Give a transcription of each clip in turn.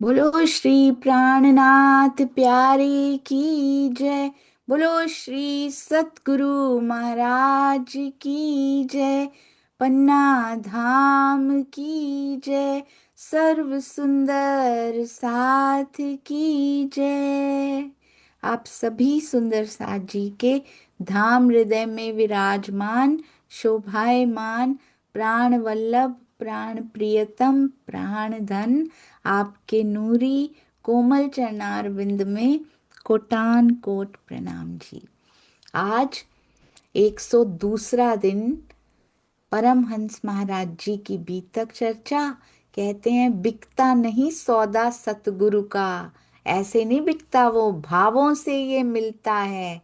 बोलो श्री प्राणनाथ प्यारे की जय। बोलो श्री सतगुरु महाराज की जय। पन्ना धाम की जय। सर्व सुंदर साथ की जय। आप सभी सुंदर साथ जी के धाम हृदय में विराजमान शोभायमान प्राण वल्लभ प्राण प्रियतम प्राण धन आपके नूरी कोमल चरणार विंद में कोटान कोट प्रणाम जी। आज 102वां दिन परमहंस महाराज जी की बीतक चर्चा। कहते हैं बिकता नहीं सौदा सतगुरु का। ऐसे नहीं बिकता, वो भावों से ये मिलता है।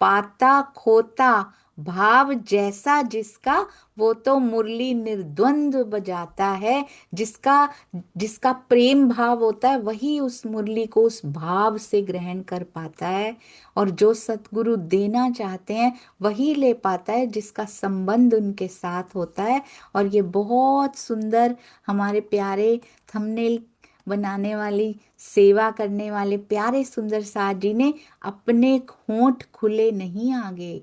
पाता खोता भाव जैसा जिसका, वो तो मुरली निर्द्वंद्व बजाता है। जिसका जिसका प्रेम भाव होता है वही उस मुरली को उस भाव से ग्रहण कर पाता है। और जो सतगुरु देना चाहते हैं वही ले पाता है जिसका संबंध उनके साथ होता है। और ये बहुत सुंदर हमारे प्यारे थंबनेल बनाने वाली सेवा करने वाले प्यारे सुंदर साथ जी ने अपने होंठ खुले नहीं आगे,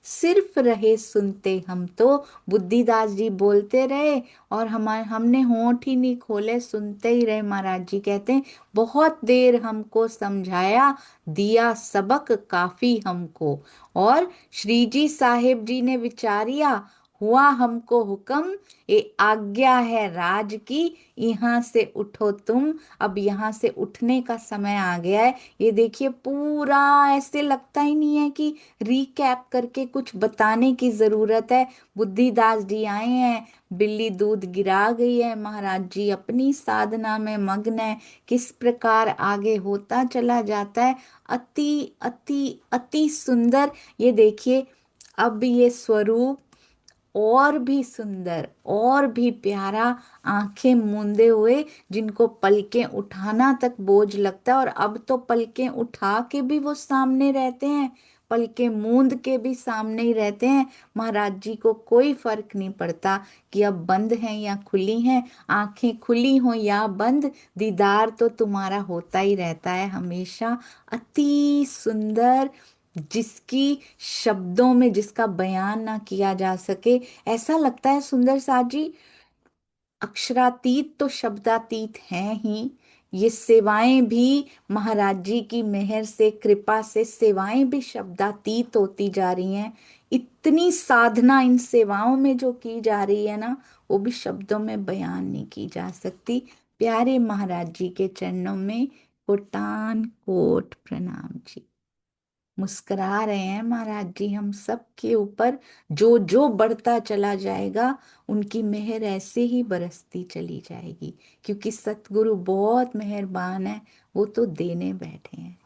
सिर्फ रहे सुनते हम तो। बुद्धिदास जी बोलते रहे और हमने होंठ ही नहीं खोले, सुनते ही रहे। महाराज जी कहते हैं बहुत देर हमको समझाया, दिया सबक काफी हमको। और श्री जी साहेब जी ने विचारिया, हुआ हमको हुक्म, ये आज्ञा है राज की, यहाँ से उठो तुम। अब यहाँ से उठने का समय आ गया है। ये देखिए पूरा ऐसे लगता ही नहीं है कि रिकैप करके कुछ बताने की जरूरत है। बुद्धिदास जी आए हैं, बिल्ली दूध गिरा गई है, महाराज जी अपनी साधना में मग्न है। किस प्रकार आगे होता चला जाता है, अति अति अति सुंदर। ये देखिए अब ये स्वरूप और भी सुंदर और भी प्यारा, आंखें मूंदे हुए, जिनको पलकें उठाना तक बोझ लगता है। और अब तो पलकें उठा के भी वो सामने रहते हैं, पलकें मूंद के भी सामने ही रहते हैं। महाराज जी को कोई फर्क नहीं पड़ता कि अब बंद हैं या खुली हैं। आंखें खुली हो या बंद, दीदार तो तुम्हारा होता ही रहता है हमेशा। अति सुंदर, जिसकी शब्दों में जिसका बयान ना किया जा सके। ऐसा लगता है सुंदर साथ जी, अक्षरातीत तो शब्दातीत हैं ही। ये सेवाएं भी महाराज जी की मेहर से कृपा से सेवाएं भी शब्दातीत होती जा रही हैं। इतनी साधना इन सेवाओं में जो की जा रही है ना, वो भी शब्दों में बयान नहीं की जा सकती। प्यारे महाराज जी के चरणों में कोटान कोट प्रणाम जी। मुस्कुरा रहे हैं महाराज जी हम सब के ऊपर। जो जो बढ़ता चला जाएगा उनकी मेहर ऐसे ही बरसती चली जाएगी, क्योंकि सतगुरु बहुत मेहरबान है, वो तो देने बैठे हैं।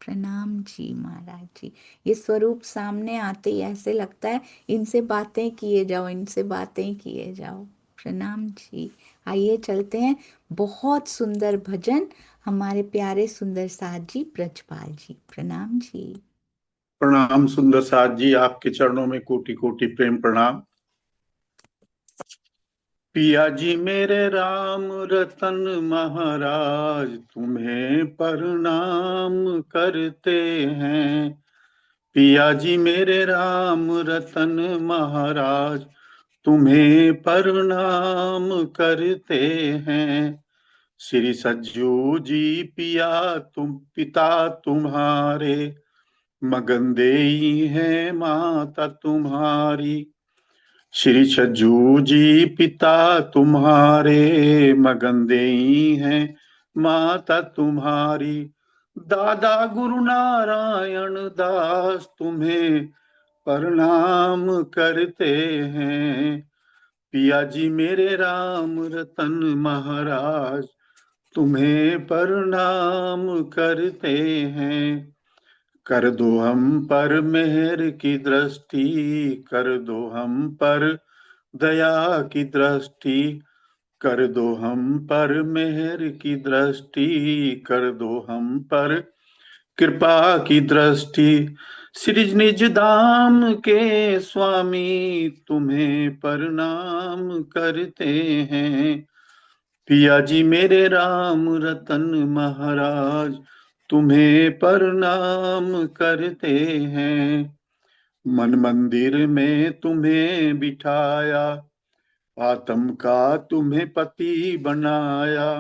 प्रणाम जी महाराज जी। ये स्वरूप सामने आते ही ऐसे लगता है इनसे बातें किए जाओ, इनसे बातें किए जाओ। प्रणाम जी। आइए चलते हैं। बहुत सुंदर भजन हमारे प्यारे सुंदर साथ जी ब्रजपाल जी। प्रणाम जी। प्रणाम सुंदर साथ जी, आपके चरणों में कोटि कोटि प्रेम प्रणाम। पिया जी मेरे राम रतन महाराज तुम्हें प्रणाम करते हैं। पिया जी मेरे राम रतन महाराज तुम्हें प्रणाम करते हैं। श्री सज्जू जी पिया तुम पिता तुम्हारे, मगनदेई है माता तुम्हारी। श्री छज्जू जी पिता तुम्हारे, मगनदेई है माता तुम्हारी। दादा गुरु नारायण दास तुम्हें प्रणाम करते हैं। पिया जी मेरे राम रतन महाराज तुम्हें प्रणाम करते हैं। कर दो हम पर मेहर की दृष्टि, कर दो हम पर दया की दृष्टि, कर दो हम पर मेहर की दृष्टि, कर दो हम पर कृपा की दृष्टि। श्री निज धाम के स्वामी तुम्हें प्रणाम करते हैं। पिया जी मेरे राम रतन महाराज तुम्हें प्रणाम करते हैं। मन मंदिर में तुम्हें बिठाया, आत्म का तुम्हें पति बनाया।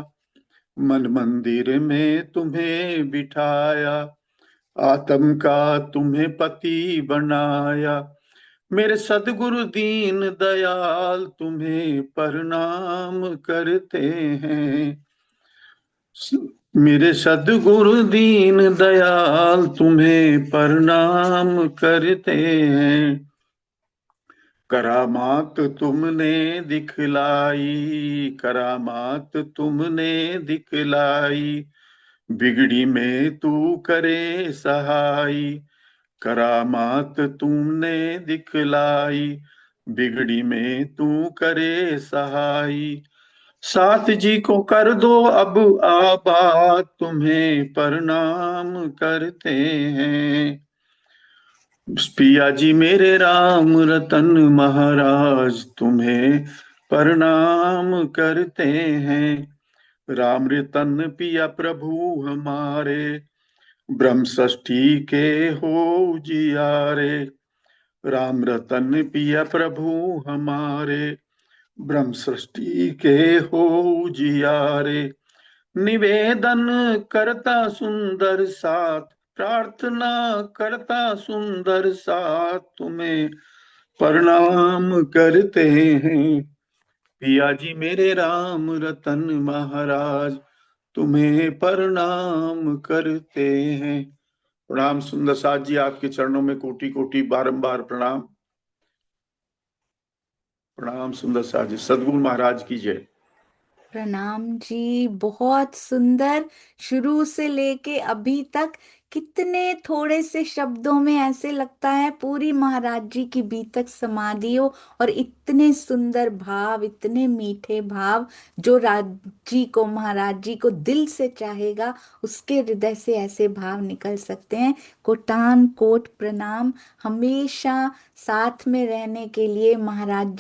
मन मंदिर में तुम्हें बिठाया, आत्म का तुम्हें पति बनाया। मेरे सदगुरु दीन दयाल तुम्हें प्रणाम करते हैं। मेरे सदगुरु दीन दयाल तुम्हें प्रणाम करते हैं। करामात तुमने दिखलाई, करामात तुमने दिखलाई। बिगड़ी में तू करे सहाई, करामात तुमने दिखलाई। बिगड़ी में तू करे सहाई। साथ जी को कर दो अब आबाद, तुम्हें प्रणाम करते हैं। पिया जी मेरे राम रतन महाराज तुम्हें प्रणाम करते हैं। राम रतन पिया प्रभु हमारे, ब्रह्म षष्ठी के हो जियारे। राम रतन पिया प्रभु हमारे, ब्रह्म सृष्टि के हो जियारे। निवेदन करता सुंदर साथ, प्रार्थना करता सुंदर साथ, तुम्हें प्रणाम करते हैं। पिया जी मेरे राम रतन महाराज तुम्हें प्रणाम करते हैं। प्रणाम सुंदर साथ जी, आपके चरणों में कोटि कोटि बारंबार प्रणाम। प्रणाम सुंदर साथ जी, सदगुरु महाराज की जय। प्रणाम जी। बहुत सुंदर। शुरू से लेके अभी तक कितने थोड़े से शब्दों में ऐसे लगता है पूरी महाराज जी की बीतक समाधि हो। और इतने सुंदर भाव, इतने मीठे भाव, जो राज जी को, महाराज जी को दिल से चाहेगा, उसके हृदय से ऐसे भाव निकल सकते हैं। कोटान कोट प्रणाम। हमेशा साथ में रहने के लिए, महाराज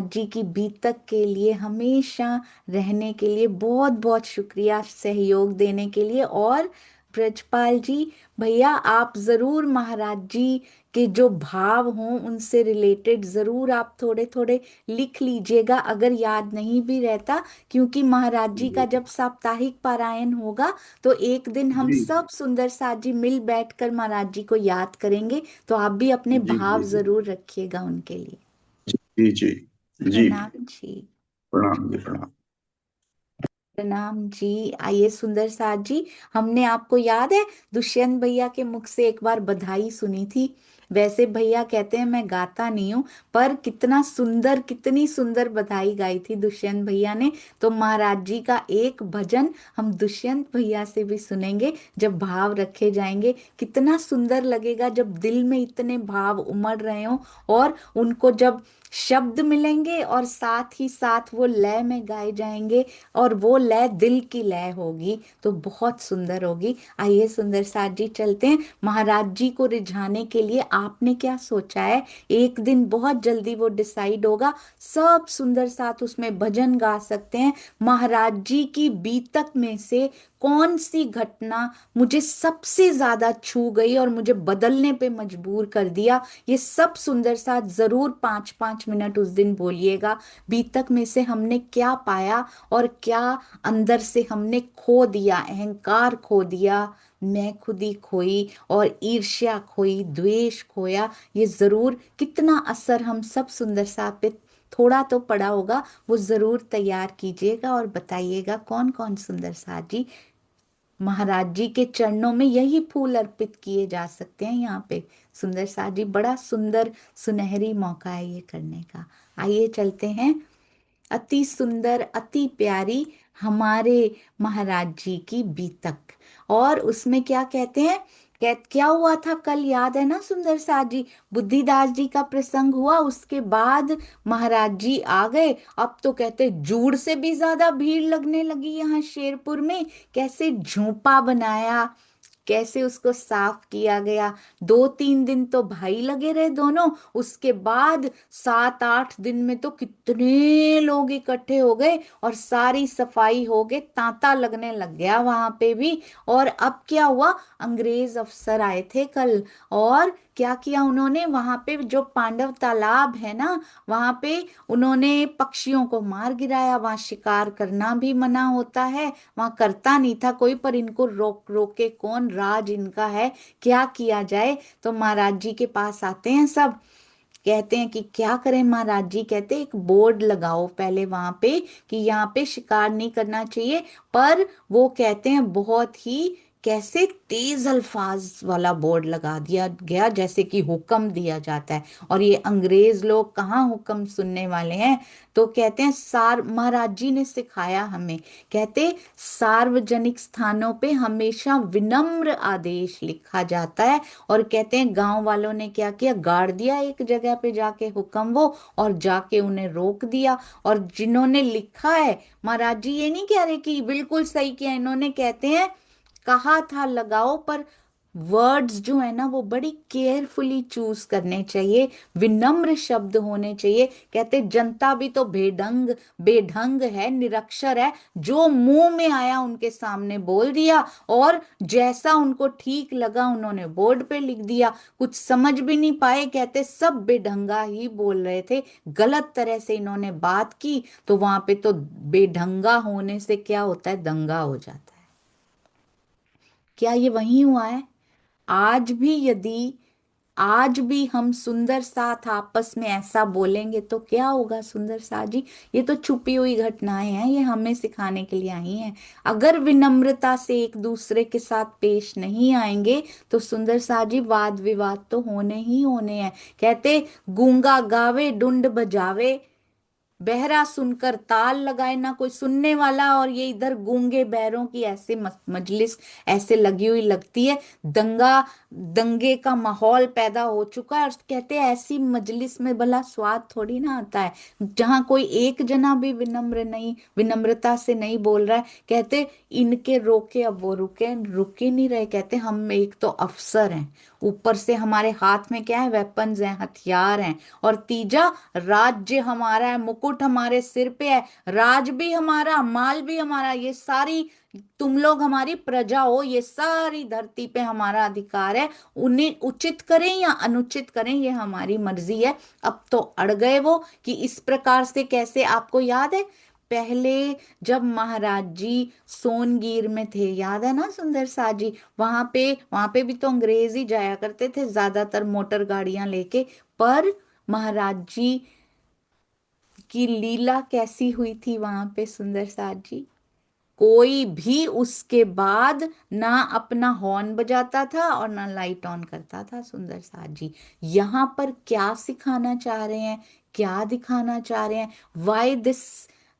जी की बीतक के लिए हमेशा रहने के लिए बहुत बहुत शुक्रिया, सहयोग देने के लिए। और ब्रजपाल जी, भैया आप जरूर महाराज जी के जो भाव हों उनसे रिलेटेड जरूर आप थोड़े थोड़े लिख लीजिएगा, अगर याद नहीं भी रहता। क्योंकि महाराज जी का जब साप्ताहिक पारायण होगा तो एक दिन हम जी सब सुंदर साथ जी मिल बैठकर महाराज जी को याद करेंगे। तो आप भी अपने जी भाव जी जी जरूर रखिएगा उनके लिए। जी जी जी। प्रणाम जी। प्रणाम जी प्रणाम। प्रणाम जी। आइए सुंदर साथ जी, हमने, आपको याद है, दुष्यंत भैया के मुख से एक बार बधाई सुनी थी। वैसे भैया कहते हैं मैं गाता नहीं हूँ, पर कितना सुंदर, कितनी सुंदर बधाई गाई थी दुष्यंत भैया ने। तो महाराज जी का एक भजन हम दुष्यंत भैया से भी सुनेंगे, जब भाव रखे जाएंगे। कितना सुंदर लगेगा जब दिल में इतने भाव उमड़ रहे हो, और उनको जब शब्द मिलेंगे और साथ ही साथ वो लय में गाए जाएंगे, और वो लय दिल की लय होगी, तो बहुत सुंदर होगी। आइए सुंदर साथ जी चलते हैं। महाराज जी को रिझाने के लिए आपने क्या सोचा है? एक दिन बहुत जल्दी वो डिसाइड होगा। सब सुंदर साथ उसमें भजन गा सकते हैं। महाराज जी की बीतक में से कौन सी घटना मुझे सबसे ज्यादा छू गई और मुझे बदलने पे मजबूर कर दिया, ये सब सुंदर साथ जरूर 5-5 मिनट उस दिन बोलिएगा। बीतक में से हमने क्या पाया, और क्या अंदर से हमने खो दिया, अहंकार खो दिया, मैं खुदी खोई, और ईर्ष्या खोई, द्वेष खोया। ये जरूर कितना असर हम सब सुंदर साथ पे थोड़ा तो पड़ा होगा, वो जरूर तैयार कीजिएगा और बताइएगा कौन कौन सुंदर साथ जी। महाराज जी के चरणों में यही फूल अर्पित किए जा सकते हैं यहाँ पे। सुंदर साथ जी, बड़ा सुंदर सुनहरी मौका है ये करने का। आइए चलते हैं। अति सुंदर, अति प्यारी हमारे महाराज जी की बीतक। और उसमें क्या कहते हैं, क्या हुआ था कल, याद है ना सुंदर साथ जी? बुद्धिदास जी का प्रसंग हुआ, उसके बाद महाराज जी आ गए। अब तो कहते जूड़ से भी ज्यादा भीड़ लगने लगी यहाँ शेरपुर में। कैसे झोंपा बनाया, कैसे उसको साफ किया गया। 2-3 दिन तो भाई लगे रहे दोनों, उसके बाद 7-8 दिन में तो कितने लोग इकट्ठे हो गए और सारी सफाई हो गई, तांता लगने लग गया वहां पे भी। और अब क्या हुआ, अंग्रेज अफसर आए थे कल, और क्या किया उन्होंने, वहां पे जो पांडव तालाब है ना, वहां पे उन्होंने पक्षियों को मार गिराया। वहां शिकार करना भी मना होता है, वहां करता नहीं था कोई, पर इनको रोक रोके कौन, राज इनका है, क्या किया जाए। तो महाराज जी के पास आते हैं सब, कहते हैं कि क्या करें महाराज जी, कहते हैं एक बोर्ड लगाओ पहले वहां पे कि यहाँ पे शिकार नहीं करना चाहिए। पर वो कहते हैं बहुत ही कैसे तेज अल्फाज वाला बोर्ड लगा दिया गया, जैसे कि हुक्म दिया जाता है। और ये अंग्रेज लोग कहाँ हुक्म सुनने वाले हैं। तो कहते हैं सार महाराज जी ने सिखाया हमें, कहते सार्वजनिक स्थानों पे हमेशा विनम्र आदेश लिखा जाता है। और कहते हैं गांव वालों ने क्या किया, गाड़ दिया एक जगह पे जाके हुक्म वो, और जाके उन्हें रोक दिया। और जिन्होंने लिखा है, महाराज जी ये नहीं कह रहे कि बिल्कुल सही किया इन्होंने, कहते हैं कहा था लगाओ, पर वर्ड्स जो है ना वो बड़ी केयरफुली चूज करने चाहिए, विनम्र शब्द होने चाहिए। कहते जनता भी तो बेढंग बेढंग है, निरक्षर है, जो मुंह में आया उनके सामने बोल दिया, और जैसा उनको ठीक लगा उन्होंने बोर्ड पे लिख दिया, कुछ समझ भी नहीं पाए। कहते सब बेढंगा ही बोल रहे थे, गलत तरह से इन्होंने बात की। तो वहां पे तो बेढंगा होने से क्या होता है, दंगा हो जाता है। क्या ये वही हुआ है? आज भी यदि आज भी हम सुंदर साथ आपस में ऐसा बोलेंगे तो क्या होगा सुंदर साथ जी? ये तो छुपी हुई घटनाएं हैं, ये हमें सिखाने के लिए आई हैं। अगर विनम्रता से एक दूसरे के साथ पेश नहीं आएंगे तो सुंदर साथ जी वाद विवाद तो होने ही होने हैं। कहते गूंगा गावे डुंड बजावे, बहरा सुनकर ताल लगाए ना कोई सुनने वाला, और ये इधर गूंगे बहरों की ऐसे मजलिस ऐसे लगी हुई लगती है, दंगा दंगे का माहौल पैदा हो चुका है। और कहते हैं ऐसी मजलिस में भला स्वाद थोड़ी ना आता है जहां कोई एक जना भी विनम्र नहीं, विनम्रता से नहीं बोल रहा है। कहते इनके रोके अब वो रुके रुके नहीं रहे। कहते हम एक तो अफसर हैं, ऊपर से हमारे हाथ में क्या है, वेपन्स हैं, हथियार हैं, और तीजा राज्य हमारा है, मुकुट हमारे सिर पे है, राज भी हमारा, माल भी हमारा, ये सारी तुम लोग हमारी प्रजा हो, ये सारी धरती पे हमारा अधिकार है, उन्हें उचित करें या अनुचित करें ये हमारी मर्जी है। अब तो अड़ गए वो कि इस प्रकार से कैसे, आपको याद है पहले जब महाराज जी सोनगीर में थे, याद है ना सुंदर सा जी, वहां पे भी तो अंग्रेज ही जाया करते थे ज्यादातर मोटर गाड़ियां लेके। पर महाराज जी की लीला कैसी हुई थी वहां पे सुंदर सा जी, कोई भी उसके बाद ना अपना हॉर्न बजाता था और ना लाइट ऑन करता था सुंदर सा जी। यहाँ पर क्या सिखाना चाह रहे हैं, क्या दिखाना चाह रहे हैं, वाई दिस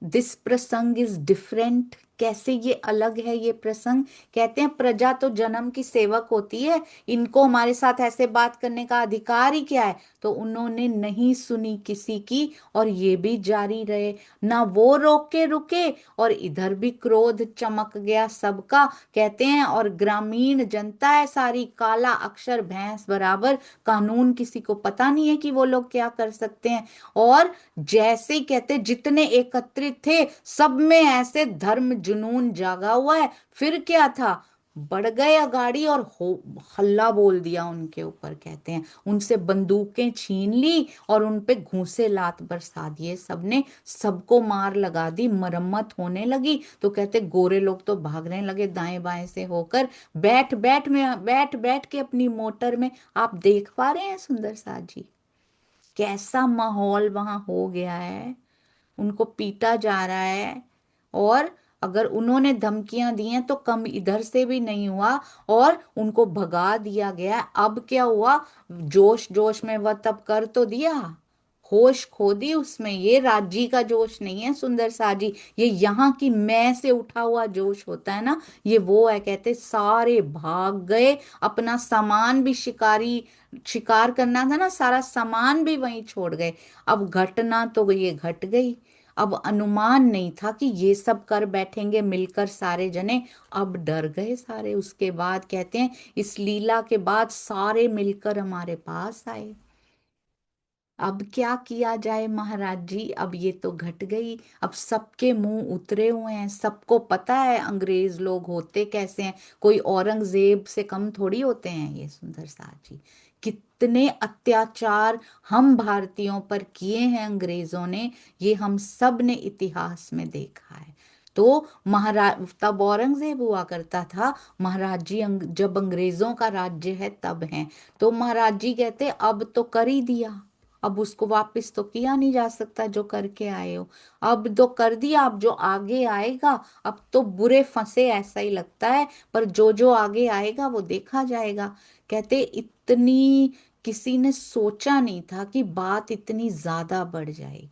दिस प्रसंग इज डिफरेंट, कैसे ये अलग है ये प्रसंग। कहते हैं प्रजा तो जन्म की सेवक होती है, इनको हमारे साथ ऐसे बात करने का अधिकार ही क्या है। तो उन्होंने नहीं सुनी किसी की, और ये भी जारी रहे, ना वो रोक के रुके, और इधर भी क्रोध चमक गया सबका। कहते हैं और ग्रामीण जनता है सारी काला अक्षर भैंस बराबर, कानून किसी को पता नहीं है कि वो लोग क्या कर सकते हैं। और जैसे ही कहते जितने एकत्रित थे सब में ऐसे धर्म जुनून जागा हुआ है। फिर क्या था, बढ़ गए अगाड़ी और हो हल्ला बोल दिया उनके ऊपर। कहते हैं उनसे बंदूकें छीन ली और उन पे घूंसे लात बरसा दिए सबने, सबको मार लगा दी, मरम्मत होने लगी। तो कहते गोरे लोग तो भागने लगे दाएं बाएं से होकर, बैठ बैठ के अपनी मोटर में। आप देख पा रहे हैं सुंदर सा जी, कैसा माहौल वहां हो गया है, उनको पीटा जा रहा है। और अगर उन्होंने धमकियां दी हैं तो कम इधर से भी नहीं हुआ, और उनको भगा दिया गया। अब क्या हुआ, जोश जोश में वह तब कर तो दिया, होश खो दी उसमें। ये राज्य का जोश नहीं है सुंदर सा जी, ये यहाँ की मैं से उठा हुआ जोश होता है ना, ये वो है। कहते सारे भाग गए, अपना सामान भी, शिकारी शिकार करना था ना, सारा सामान भी वहीं छोड़ गए। अब घटना तो ये घट गई, अब अनुमान नहीं था कि ये सब कर बैठेंगे मिलकर सारे जने। अब डर गए सारे। उसके बाद कहते हैं इस लीला के बाद सारे मिलकर हमारे पास आए। अब क्या किया जाए महाराज जी, अब ये तो घट गई। अब सबके मुंह उतरे हुए हैं, सबको पता है अंग्रेज लोग होते कैसे हैं। कोई औरंगजेब से कम थोड़ी होते हैं ये सुंदर साथ जी। कितने अत्याचार हम भारतीयों पर किए हैं अंग्रेजों ने, ये हम सब ने इतिहास में देखा है। तो महाराज तब औरंगजेब हुआ करता था, महाराज जी जब अंग्रेजों का राज्य है तब है। तो महाराज जी कहते अब तो कर ही दिया, अब उसको वापस तो किया नहीं जा सकता जो करके आए हो। अब तो कर दिया, अब जो आगे आएगा अब तो बुरे फंसे ऐसा ही लगता है, पर जो जो आगे आएगा वो देखा जाएगा। कहते इतनी किसी ने सोचा नहीं था कि बात इतनी ज्यादा बढ़ जाएगी।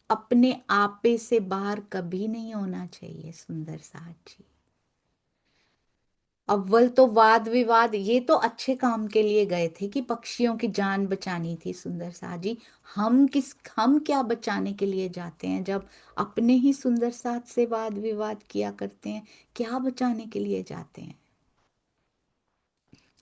अपने आपे से बाहर कभी नहीं होना चाहिए सुंदर साथ जी। अव्वल तो वाद विवाद ये तो अच्छे काम के लिए गए थे कि पक्षियों की जान बचानी थी सुंदर साथ जी। हम क्या बचाने के लिए जाते हैं जब अपने ही सुंदर साथ से वाद विवाद किया करते हैं। क्या बचाने के लिए जाते हैं।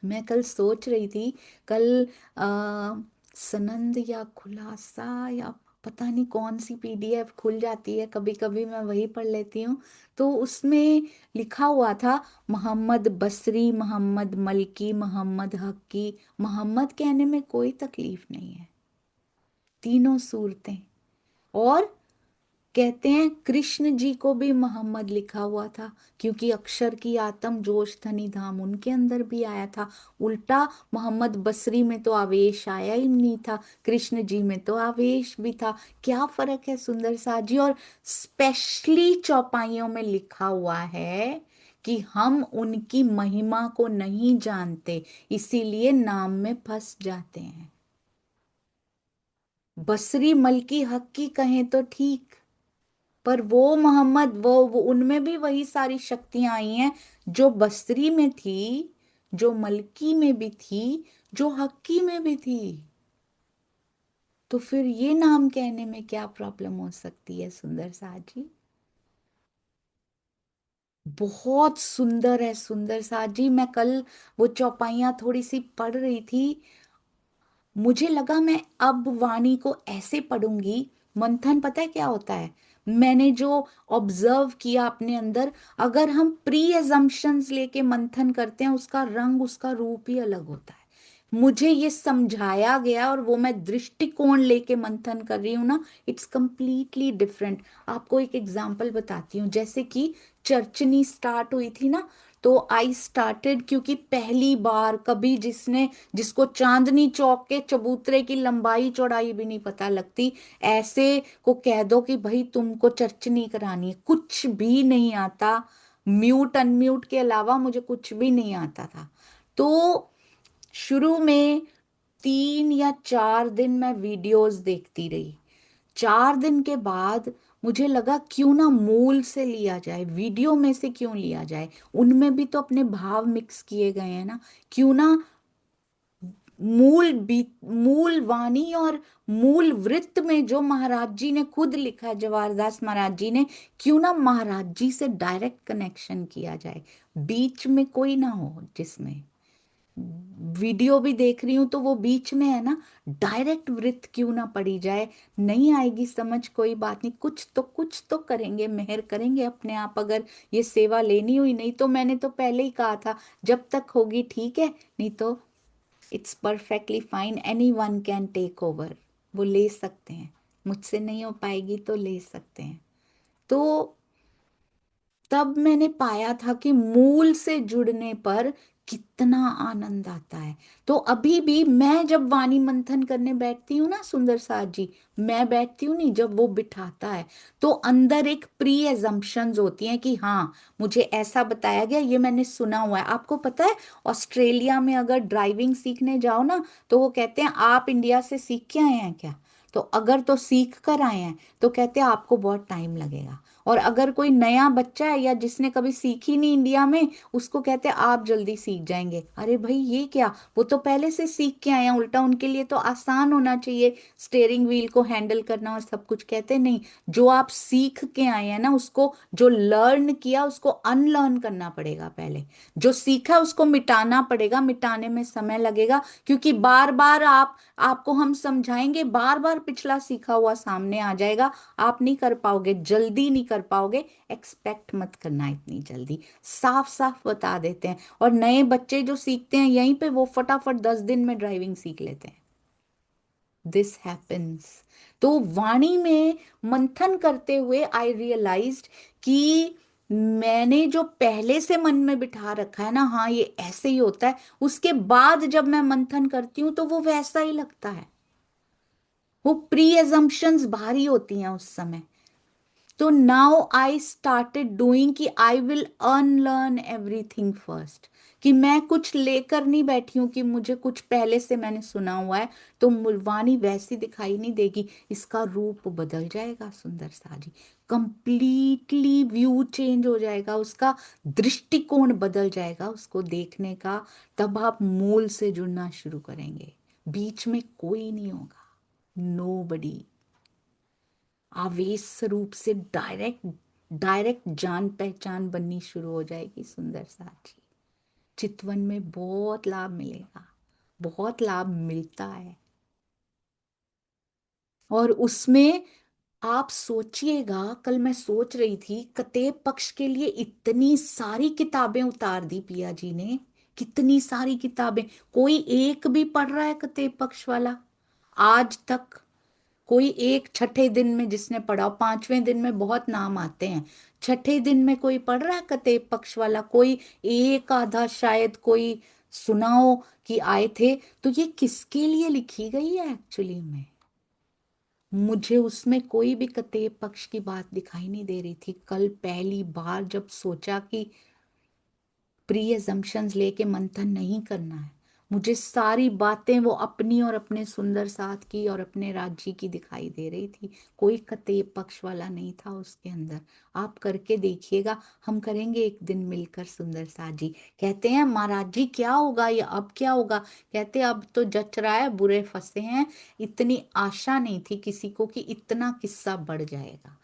मैं कल सोच रही थी, कल आ, सनंद या खुलासा या पता नहीं कौन सी पीडीएफ खुल जाती है कभी कभी, मैं वही पढ़ लेती हूँ। तो उसमें लिखा हुआ था मोहम्मद बसरी, मोहम्मद मलकी, मोहम्मद हक्की। मोहम्मद कहने में कोई तकलीफ नहीं है, तीनों सूरतें। और कहते हैं कृष्ण जी को भी मोहम्मद लिखा हुआ था, क्योंकि अक्षर की आत्म जोश धनी धाम उनके अंदर भी आया था। उल्टा मोहम्मद बसरी में तो आवेश आया ही नहीं था, कृष्ण जी में तो आवेश भी था। क्या फर्क है सुंदर सा जी। और स्पेशली चौपाइयों में लिखा हुआ है कि हम उनकी महिमा को नहीं जानते, इसीलिए नाम में फंस जाते हैं। बसरी मलकी हक्की कहें तो ठीक, पर वो मोहम्मद वो उनमें भी वही सारी शक्तियां आई हैं जो बसरी में थी, जो मलकी में भी थी, जो हक्की में भी थी। तो फिर ये नाम कहने में क्या प्रॉब्लम हो सकती है सुंदर साथ जी। बहुत सुंदर है सुंदर साथ जी। मैं कल वो चौपाइयाँ थोड़ी सी पढ़ रही थी, मुझे लगा मैं अब वाणी को ऐसे पढ़ूंगी। मंथन पता है क्या होता है, मैंने जो ऑब्जर्व किया अपने अंदर, अगर हम प्री एजम्पशंस लेके मंथन करते हैं उसका रंग उसका रूप ही अलग होता है। मुझे ये समझाया गया और वो मैं दृष्टिकोण लेके मंथन कर रही हूँ ना, इट्स कंप्लीटली डिफरेंट। आपको एक एग्जांपल बताती हूँ। जैसे कि चर्चनी स्टार्ट हुई थी ना, तो आई स्टार्टेड क्योंकि पहली बार कभी जिसको चांदनी चौक के चबूतरे की लंबाई चौड़ाई भी नहीं पता लगती, ऐसे को कह दो कि भाई तुमको चर्चनी करानी है, कुछ भी नहीं आता, म्यूट अनम्यूट के अलावा मुझे कुछ भी नहीं आता था। तो शुरू में 3 या 4 दिन मैं वीडियोस देखती रही। 4 दिन के बाद मुझे लगा क्यों ना मूल से लिया जाए, वीडियो में से क्यों लिया जाए, उनमें भी तो अपने भाव मिक्स किए गए हैं ना। क्यों ना मूल वाणी और मूल वृत्त में जो महाराज जी ने खुद लिखा है, जवाहरदास महाराज जी ने, क्यों ना महाराज जी से डायरेक्ट कनेक्शन किया जाए, बीच में कोई ना हो। जिसमें वीडियो भी देख रही हूं तो वो बीच में है ना, डायरेक्ट वृत्त क्यों ना पड़ी जाए। नहीं आएगी समझ कोई बात नहीं, कुछ तो करेंगे, मेहर करेंगे अपने आप। अगर ये सेवा लेनी हुई, नहीं तो मैंने तो पहले ही कहा था जब तक होगी ठीक है, नहीं तो it's perfectly fine, anyone can take over. वो ले सकते हैं, मुझसे नहीं हो पाएगी तो ले सकते हैं। तो तब मैंने पाया था कि मूल से जुड़ने पर कितना आनंद आता है। तो अभी भी मैं जब वाणी मंथन करने बैठती हूँ ना सुंदर साथ जी, मैं बैठती हूँ नहीं, जब वो बिठाता है तो अंदर एक प्री एजम्पशंस होती हैं कि हाँ मुझे ऐसा बताया गया, ये मैंने सुना हुआ है। आपको पता है ऑस्ट्रेलिया में अगर ड्राइविंग सीखने जाओ ना, तो वो कहते हैं आप इंडिया से सीख के आए हैं क्या। तो अगर तो सीख कर आए हैं तो कहते हैं आपको बहुत टाइम लगेगा। और अगर कोई नया बच्चा है या जिसने कभी सीखी नहीं इंडिया में, उसको कहते हैं आप जल्दी सीख जाएंगे। अरे भाई ये क्या, वो तो पहले से सीख के आए हैं, उल्टा उनके लिए तो आसान होना चाहिए स्टेयरिंग व्हील को हैंडल करना और सब कुछ। कहते नहीं, जो आप सीख के आए हैं ना, उसको जो लर्न किया उसको अनलर्न करना पड़ेगा पहले। जो सीखा उसको मिटाना पड़ेगा, मिटाने में समय लगेगा, क्योंकि बार बार आपको हम समझाएंगे, बार बार पिछला सीखा हुआ सामने आ जाएगा। आप नहीं कर पाओगे, जल्दी नहीं कर पाओगे। एक्सपेक्ट मत करना इतनी जल्दी, साफ साफ बता देते हैं। और नए बच्चे जो सीखते हैं यहीं पे, वो फटाफट 10 दिन में ड्राइविंग सीख लेते हैं। This happens. तो वाणी में मंथन करते हुए आई रियलाइज्ड कि मैंने जो पहले से मन में बिठा रखा है ना, हाँ ये ऐसे ही होता है, उसके बाद जब मैं मंथन करती हूँ तो वो वैसा ही लगता है। वो प्री एजम्पशंस भारी होती हैं उस समय। तो नाउ आई स्टार्टेड डूइंग कि I will unlearn everything first. कि मैं कुछ लेकर नहीं बैठी हूं कि मुझे कुछ पहले से मैंने सुना हुआ है तो मुलवानी वैसी दिखाई नहीं देगी, इसका रूप बदल जाएगा सुंदर सा जी। कंप्लीटली व्यू चेंज हो जाएगा, उसका दृष्टिकोण बदल जाएगा उसको देखने का। तब आप मूल से जुड़ना शुरू करेंगे, बीच में कोई नहीं होगा, नोबडी। आवेश रूप से डायरेक्ट डायरेक्ट जान पहचान बननी शुरू हो जाएगी सुंदर साथी। चितवन में बहुत लाभ मिलेगा, बहुत लाभ मिलता है। और उसमें आप सोचिएगा, कल मैं सोच रही थी कतेब पक्ष के लिए इतनी सारी किताबें उतार दी पिया जी ने, कितनी सारी किताबें। कोई एक भी पढ़ रहा है कतेब पक्ष वाला आज तक? कोई एक छठे दिन में जिसने पढ़ा, 5वें दिन में बहुत नाम आते हैं, छठे दिन में कोई पढ़ रहा है कतेब पक्ष वाला? कोई एक आधा शायद कोई सुनाओ कि आए थे। तो ये किसके लिए लिखी गई है एक्चुअली में? मुझे उसमें कोई भी कतेब पक्ष की बात दिखाई नहीं दे रही थी। कल पहली बार जब सोचा कि प्री एजम्पशंस लेके मंथन नहीं करना है, मुझे सारी बातें वो अपनी और अपने सुंदर साथ की और अपने राज्य की दिखाई दे रही थी। कोई कतेब पक्ष वाला नहीं था उसके अंदर। आप करके देखिएगा, हम करेंगे एक दिन मिलकर सुंदर साथ जी। कहते हैं महाराज जी क्या होगा, या अब क्या होगा? कहते अब तो जच रहा है, बुरे फंसे हैं। इतनी आशा नहीं थी किसी को कि इतना किस्सा बढ़ जाएगा।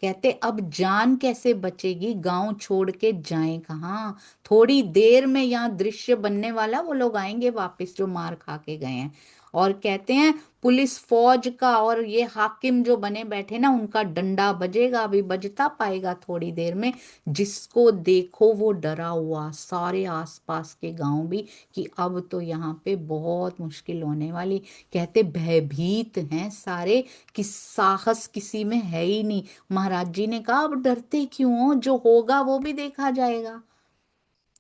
कहते अब जान कैसे बचेगी, गांव छोड़ के जाएं कहाँ? थोड़ी देर में यहाँ दृश्य बनने वाला, वो लोग आएंगे वापस जो मार खा के गए हैं। और कहते हैं पुलिस फौज का और ये हाकिम जो बने बैठे ना, उनका डंडा बजेगा, अभी बजता पाएगा थोड़ी देर में। जिसको देखो वो डरा हुआ, सारे आसपास के गांव भी, कि अब तो यहाँ पे बहुत मुश्किल होने वाली। कहते भयभीत हैं सारे, कि साहस किसी में है ही नहीं। महाराज जी ने कहा अब डरते क्यों हो, जो होगा वो भी देखा जाएगा।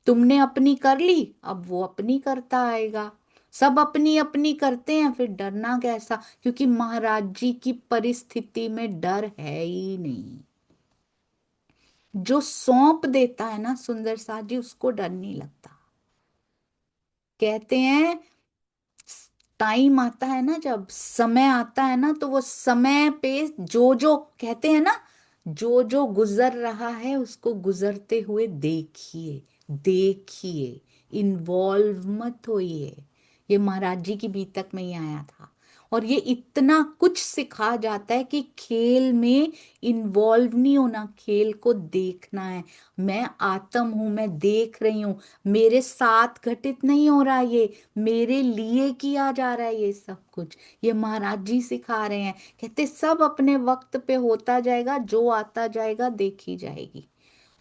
तुमने अपनी कर ली, अब वो अपनी करता आएगा। सब अपनी अपनी करते हैं, फिर डरना कैसा? क्योंकि महाराज जी की परिस्थिति में डर है ही नहीं। जो सौंप देता है ना सुंदर साथ जी, उसको डर नहीं लगता। कहते हैं टाइम आता है ना, जब समय आता है ना, तो वो समय पे जो जो कहते हैं ना, जो जो गुजर रहा है उसको गुजरते हुए देखिए, देखिए, इन्वॉल्व मत होइए। ये महाराज जी की बीतक में ही आया था। और ये इतना कुछ सिखा जाता है कि खेल में इन्वॉल्व नहीं होना, खेल को देखना है। मैं आत्म हूं, मैं देख रही हूं, मेरे साथ घटित नहीं हो रहा, ये मेरे लिए किया जा रहा है ये सब कुछ। ये महाराज जी सिखा रहे हैं। कहते सब अपने वक्त पे होता जाएगा, जो आता जाएगा देखी जाएगी।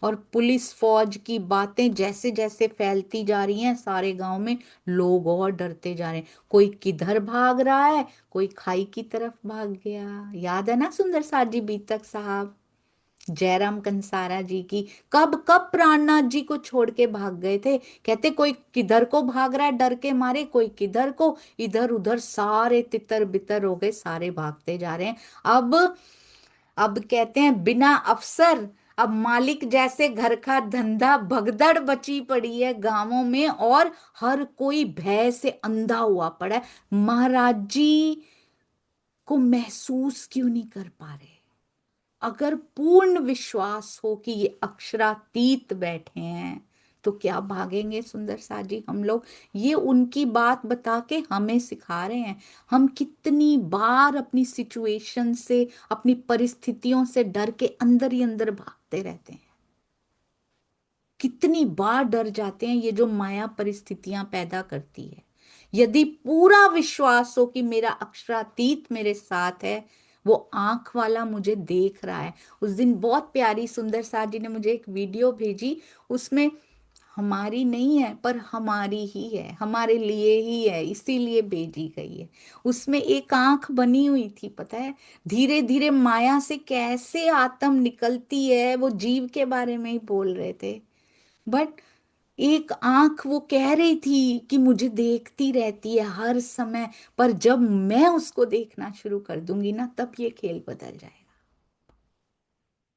और पुलिस फौज की बातें जैसे जैसे फैलती जा रही हैं सारे गांव में, लोग और डरते जा रहे हैं। कोई किधर भाग रहा है, कोई खाई की तरफ भाग गया। याद है ना सुंदर साथ जी बीतक साहब, जयराम कंसारा जी की? कब कब प्राणनाथ जी को छोड़ के भाग गए थे। कहते कोई किधर को भाग रहा है डर के मारे, कोई किधर को, इधर उधर सारे तितर बितर हो गए, सारे भागते जा रहे हैं। अब कहते हैं बिना अफसर, अब मालिक जैसे घर का धंधा भगदड़ बची पड़ी है गांवों में, और हर कोई भय से अंधा हुआ पड़ा है। महाराज जी को महसूस क्यों नहीं कर पा रहे? अगर पूर्ण विश्वास हो कि ये अक्षरातीत बैठे हैं तो क्या भागेंगे सुंदर सा जी हम लोग? ये उनकी बात बता के हमें सिखा रहे हैं। हम कितनी बार अपनी सिचुएशन से, अपनी परिस्थितियों से डर के अंदर ही अंदर भागते रहते हैं। कितनी बार डर जाते हैं, ये जो माया परिस्थितियां पैदा करती है। यदि पूरा विश्वास हो कि मेरा अक्षरातीत मेरे साथ है, वो आंख वाला मुझे देख रहा है। उस दिन बहुत प्यारी सुंदर सा जी ने मुझे एक वीडियो भेजी, उसमें हमारी नहीं है पर हमारी ही है, हमारे लिए ही है, इसीलिए भेजी गई है। उसमें एक आंख बनी हुई थी, पता है धीरे धीरे माया से कैसे आत्म निकलती है, वो जीव के बारे में ही बोल रहे थे। बट एक आंख वो कह रही थी कि मुझे देखती रहती है हर समय, पर जब मैं उसको देखना शुरू कर दूंगी ना, तब ये खेल बदल जाएगा।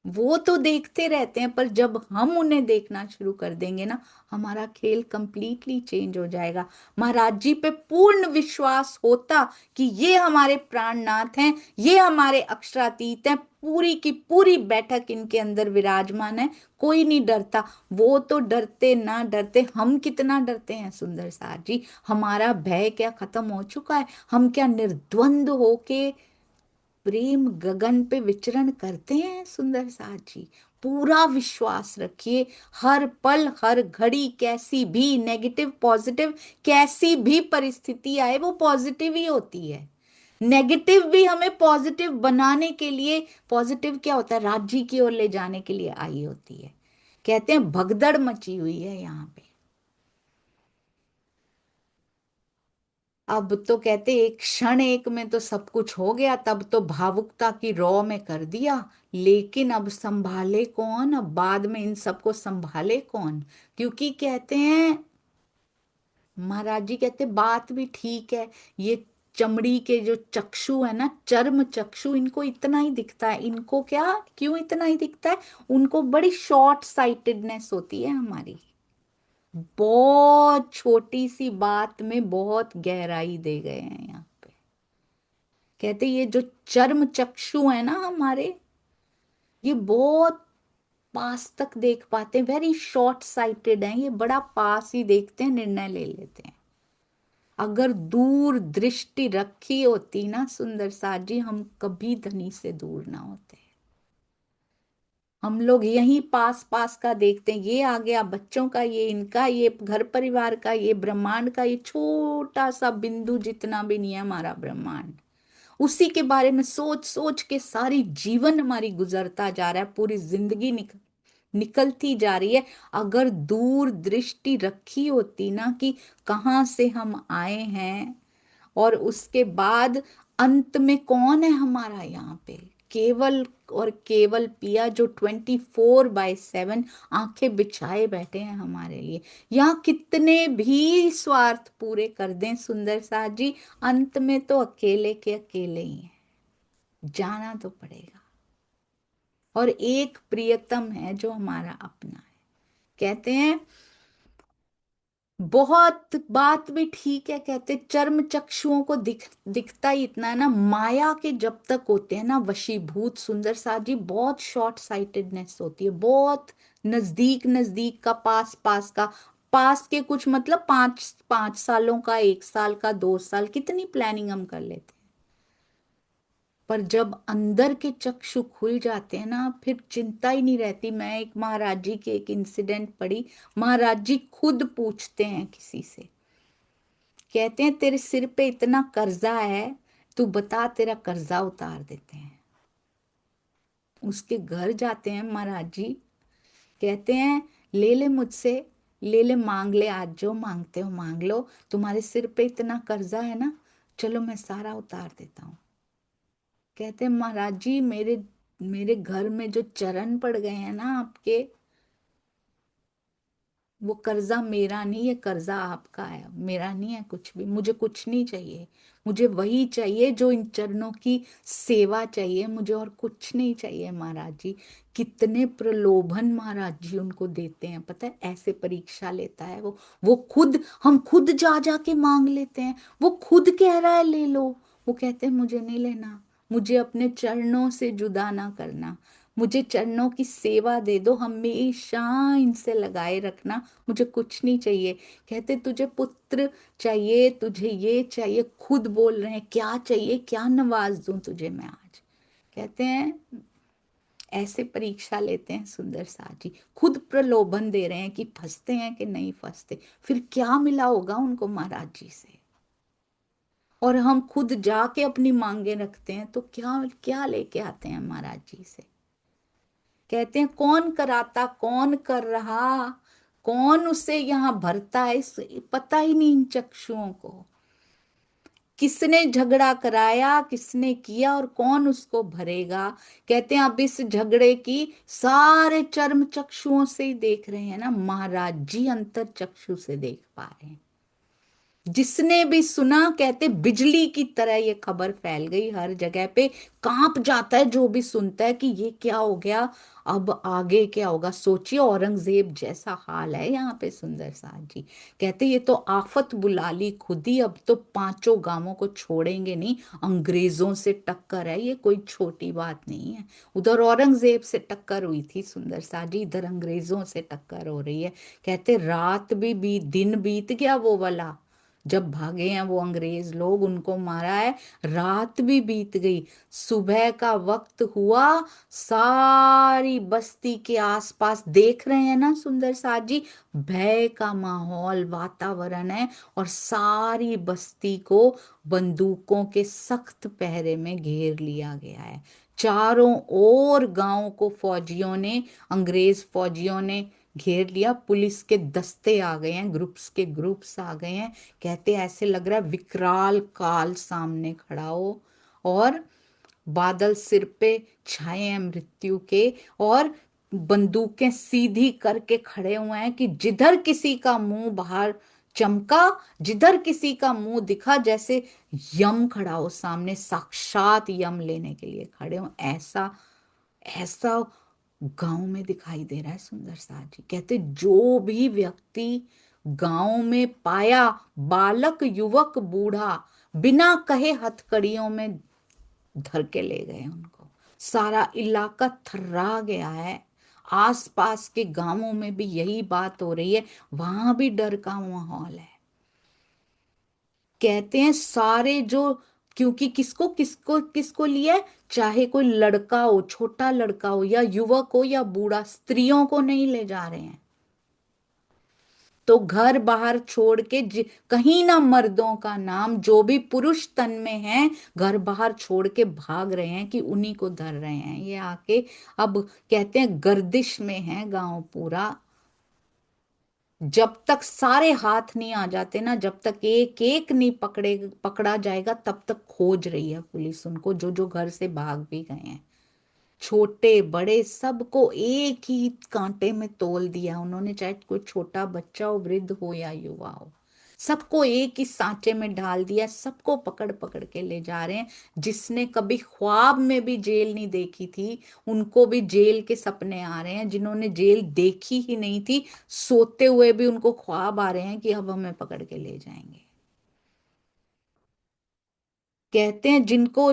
वो तो देखते रहते हैं, पर जब हम उन्हें देखना शुरू कर देंगे ना, हमारा खेल कंप्लीटली चेंज हो जाएगा। महाराज जी पे पूर्ण विश्वास होता कि ये हमारे प्राणनाथ हैं, ये हमारे अक्षरातीत हैं, पूरी की पूरी बैठक इनके अंदर विराजमान है, कोई नहीं डरता। वो तो डरते ना डरते, हम कितना डरते हैं सुंदर सार जी? हमारा भय क्या खत्म हो चुका है? हम क्या निर्द्वंद होके प्रेम गगन पे विचरण करते हैं सुंदर साथ जी? पूरा विश्वास रखिए। हर पल हर घड़ी कैसी भी नेगेटिव पॉजिटिव कैसी भी परिस्थिति आए, वो पॉजिटिव ही होती है। नेगेटिव भी हमें पॉजिटिव बनाने के लिए, पॉजिटिव क्या होता है, राज्य की ओर ले जाने के लिए आई होती है। कहते हैं भगदड़ मची हुई है यहाँ पे। अब तो कहते एक क्षण एक में तो सब कुछ हो गया, तब तो भावुकता की रॉ में कर दिया, लेकिन अब संभाले कौन? अब बाद में इन सबको संभाले कौन? क्योंकि कहते हैं महाराज जी, कहते बात भी ठीक है, ये चमड़ी के जो चक्षु है ना, चर्म चक्षु, इनको इतना ही दिखता है। इनको क्या, क्यों इतना ही दिखता है? उनको बड़ी शॉर्ट साइटेडनेस होती है हमारी। बहुत छोटी सी बात में बहुत गहराई दे गए हैं यहाँ पे। कहते ये जो चर्म चक्षु है ना हमारे, ये बहुत पास तक देख पाते हैं, वेरी शॉर्ट साइटेड हैं, ये बड़ा पास ही देखते हैं, निर्णय ले लेते हैं। अगर दूर दृष्टि रखी होती ना सुंदर सा जी, हम कभी धनी से दूर ना होते। हम लोग यहीं पास पास का देखते हैं, ये आ गया बच्चों का, ये इनका, ये घर परिवार का, ये ब्रह्मांड का, ये छोटा सा बिंदु जितना भी नहीं है हमारा ब्रह्मांड, उसी के बारे में सोच सोच के सारी जीवन हमारी गुजरता जा रहा है, पूरी जिंदगी निकलती जा रही है। अगर दूर दृष्टि रखी होती ना कि कहाँ से हम आए हैं, और उसके बाद अंत में कौन है हमारा यहाँ पे, केवल और केवल पिया जो 24/7 आंखें बिछाए बैठे हैं हमारे लिए। यहाँ कितने भी स्वार्थ पूरे कर दें सुंदर साथ जी, अंत में तो अकेले के अकेले ही हैं, जाना तो पड़ेगा। और एक प्रियतम है जो हमारा अपना है। कहते हैं बहुत बात भी ठीक है, कहते चर्म चक्षुओं को दिखता ही इतना है ना, माया के जब तक होते हैं ना वशीभूत सुंदर साथ जी, बहुत शॉर्ट साइटेडनेस होती है, बहुत नजदीक नजदीक का, पास पास का, पास के कुछ मतलब 5 5 सालों का, 1 साल का, 2 साल, कितनी प्लानिंग हम कर लेते हैं। पर जब अंदर के चक्षु खुल जाते हैं ना, फिर चिंता ही नहीं रहती। मैं एक महाराज जी के एक इंसिडेंट पढ़ी, महाराज जी खुद पूछते हैं किसी से, कहते हैं तेरे सिर पे इतना कर्जा है, तू बता तेरा कर्जा उतार देते हैं। उसके घर जाते हैं महाराज जी, कहते हैं ले ले मुझसे, ले ले, मांग ले, आज जो मांगते हो मांग लो, तुम्हारे सिर पे इतना कर्जा है ना, चलो मैं सारा उतार देता हूँ। कहते हैं महाराज जी, मेरे मेरे घर में जो चरण पड़ गए हैं ना आपके, वो कर्जा मेरा नहीं है, कर्जा आपका है, मेरा नहीं है कुछ भी। मुझे कुछ नहीं चाहिए, मुझे वही चाहिए जो इन चरणों की सेवा चाहिए मुझे, और कुछ नहीं चाहिए महाराज जी। कितने प्रलोभन महाराज जी उनको देते हैं, पता है, ऐसे परीक्षा लेता है वो खुद, हम खुद जा जा के मांग लेते हैं, वो खुद कह रहा है ले लो, वो कहते हैं मुझे नहीं लेना, मुझे अपने चरणों से जुदा ना करना, मुझे चरणों की सेवा दे दो, हमेशा इनसे लगाए रखना, मुझे कुछ नहीं चाहिए। कहते तुझे पुत्र चाहिए, तुझे ये चाहिए, खुद बोल रहे हैं क्या चाहिए, क्या नवाज दूं तुझे मैं आज। कहते हैं ऐसे परीक्षा लेते हैं सुंदर साथ जी, खुद प्रलोभन दे रहे हैं कि फंसते हैं कि नहीं फंसते, फिर क्या मिला होगा उनको महाराज जी से। और हम खुद जाके अपनी मांगे रखते हैं तो क्या क्या लेके आते हैं महाराज जी से। कहते हैं कौन कराता कौन कर रहा, कौन उसे यहाँ भरता है, पता ही नहीं इन चक्षुओं को, किसने झगड़ा कराया किसने किया और कौन उसको भरेगा। कहते हैं अब इस झगड़े की सारे चर्म चक्षुओं से ही देख रहे हैं ना, महाराज जी अंतर चक्षु से देख पा रहे हैं। जिसने भी सुना कहते बिजली की तरह ये खबर फैल गई हर जगह पे, कांप जाता है जो भी सुनता है कि ये क्या हो गया, अब आगे क्या होगा। सोचिए औरंगजेब जैसा हाल है यहाँ पे सुंदर साथ जी। कहते ये तो आफत बुला ली खुद ही, अब तो पांचों गांवों को छोड़ेंगे नहीं, अंग्रेजों से टक्कर है, ये कोई छोटी बात नहीं है। उधर औरंगजेब से टक्कर हुई थी सुंदर साथ जी, इधर अंग्रेजों से टक्कर हो रही है। कहते रात भी बीत दिन बीत गया वो वाला, जब भागे हैं वो अंग्रेज लोग, उनको मारा है, रात भी बीत गई, सुबह का वक्त हुआ, सारी बस्ती के आसपास देख रहे हैं ना सुंदर साथ जी, भय का माहौल वातावरण है, और सारी बस्ती को बंदूकों के सख्त पहरे में घेर लिया गया है। चारों ओर गांव को फौजियों ने, अंग्रेज फौजियों ने घेर लिया, पुलिस के दस्ते आ गए हैं, ग्रुप्स के ग्रुप्स आ गए हैं। कहते ऐसे लग रहा है विकराल काल सामने खड़ा हो, और बादल सिर पे छाए हैं मृत्यु के, और बंदूकें सीधी करके खड़े हुए हैं कि जिधर किसी का मुंह बाहर चमका, जिधर किसी का मुंह दिखा, जैसे यम खड़ा हो सामने, साक्षात यम लेने के लिए खड़े हो, ऐसा ऐसा गांव में दिखाई दे रहा है सुंदर साथ जी। कहते जो भी व्यक्ति गांव में पाया, बालक युवक बूढ़ा, बिना कहे हथकड़ियों में धर के ले गए उनको। सारा इलाका थर्रा गया है, आसपास के गांवों में भी यही बात हो रही है, वहां भी डर का माहौल है। कहते हैं सारे जो, क्योंकि किसको किसको किसको लिया है, चाहे कोई लड़का हो, छोटा लड़का हो या युवक हो या बूढ़ा, स्त्रियों को नहीं ले जा रहे हैं। तो घर बाहर छोड़ के कहीं ना मर्दों का नाम, जो भी पुरुष तन में है घर बाहर छोड़ के भाग रहे हैं कि उन्हीं को धर रहे हैं ये आके। अब कहते हैं गर्दिश में है गांव पूरा, जब तक सारे हाथ नहीं आ जाते ना, जब तक एक एक नहीं पकड़ा जाएगा, तब तक खोज रही है पुलिस उनको, जो जो घर से भाग भी गए हैं, छोटे बड़े सबको एक ही कांटे में तोल दिया उन्होंने, चाहे कोई छोटा बच्चा हो, वृद्ध हो या युवा हो, सबको एक ही सांचे में डाल दिया, सबको पकड़ पकड़ के ले जा रहे हैं। जिसने कभी ख्वाब में भी जेल नहीं देखी थी, उनको भी जेल के सपने आ रहे हैं, जिन्होंने जेल देखी ही नहीं थी, सोते हुए भी उनको ख्वाब आ रहे हैं कि अब हमें पकड़ के ले जाएंगे। कहते हैं जिनको,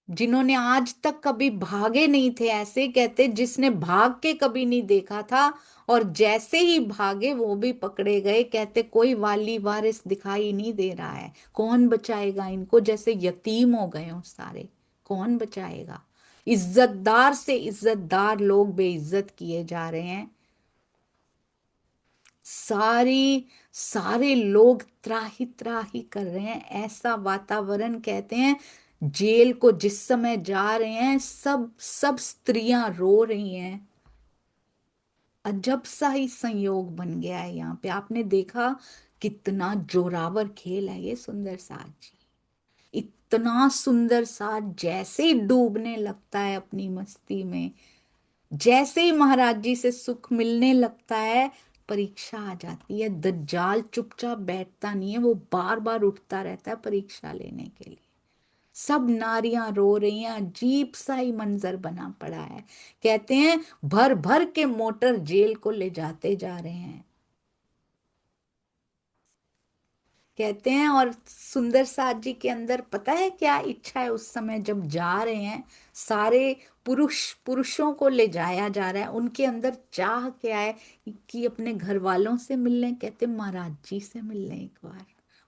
जिन्होंने आज तक कभी भागे नहीं थे, ऐसे कहते जिसने भाग के कभी नहीं देखा था, और जैसे ही भागे वो भी पकड़े गए। कहते कोई वाली वारिस दिखाई नहीं दे रहा है, कौन बचाएगा इनको, जैसे यतीम हो गए हो सारे, कौन बचाएगा। इज्जतदार से इज्जतदार लोग बेइज्जत किए जा रहे हैं, सारी सारे लोग त्राही त्राही कर रहे हैं, ऐसा वातावरण। कहते हैं जेल को जिस समय जा रहे हैं, सब सब स्त्रियां रो रही हैं। अजब सा ही संयोग बन गया है यहाँ पे, आपने देखा कितना जोरावर खेल है ये सुंदर साथ जी। इतना सुंदर साथ जैसे ही डूबने लगता है अपनी मस्ती में, जैसे ही महाराज जी से सुख मिलने लगता है, परीक्षा आ जाती है। दज्जाल चुपचाप बैठता नहीं है, वो बार बार उठता रहता है परीक्षा लेने के लिए। सब नारियां रो रही हैं, अजीब सा ही मंजर बना पड़ा है। कहते हैं भर भर के मोटर जेल को ले जाते जा रहे हैं। कहते हैं। और सुंदर साथ जी के अंदर पता है क्या इच्छा है उस समय जब जा रहे हैं, सारे पुरुषों को ले जाया जा रहा है, उनके अंदर चाह क्या है कि अपने घर वालों से मिल लें। कहते महाराज जी से मिल लें एक बार,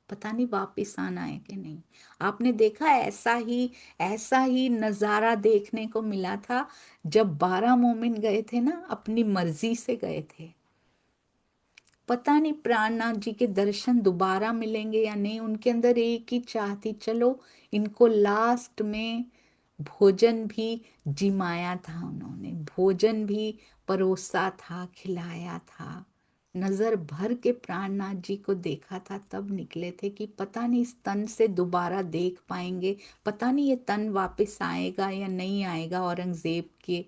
पता नहीं वापिस आना है कि नहीं। आपने देखा ऐसा ही नजारा देखने को मिला था जब 12 मोमिन गए थे ना, अपनी मर्जी से गए थे। पता नहीं प्राणनाथ जी के दर्शन दोबारा मिलेंगे या नहीं। उनके अंदर एक ही चाह थी, चलो इनको लास्ट में भोजन भी जिमाया था, उन्होंने भोजन भी परोसा था, खिलाया था। नजर भर के प्राणनाथ जी को देखा था, तब निकले थे कि पता नहीं इस तन से दोबारा देख पाएंगे, पता नहीं ये तन वापस आएगा या नहीं आएगा, औरंगजेब के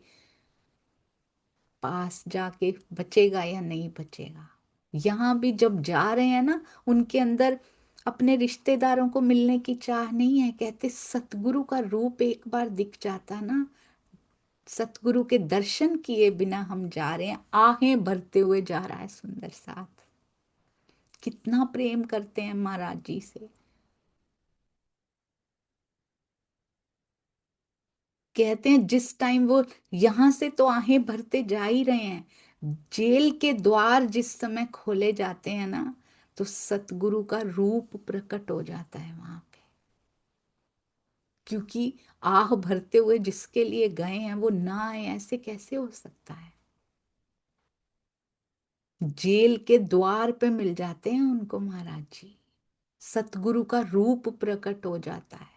पास जाके बचेगा या नहीं बचेगा। यहाँ भी जब जा रहे हैं ना, उनके अंदर अपने रिश्तेदारों को मिलने की चाह नहीं है। कहते सतगुरु का रूप एक बार दिख जाता ना, सतगुरु के दर्शन किए बिना हम जा रहे हैं, आहें भरते हुए जा रहा है सुंदर साथ। कितना प्रेम करते हैं महाराज जी से। कहते हैं जिस टाइम वो यहां से तो आहें भरते जा ही रहे हैं, जेल के द्वार जिस समय खोले जाते हैं ना, तो सतगुरु का रूप प्रकट हो जाता है वहां पे। क्योंकि आह भरते हुए जिसके लिए गए हैं वो ना आए, ऐसे कैसे हो सकता है। जेल के द्वार पे मिल जाते हैं उनको महाराज जी, सतगुरु का रूप प्रकट हो जाता है।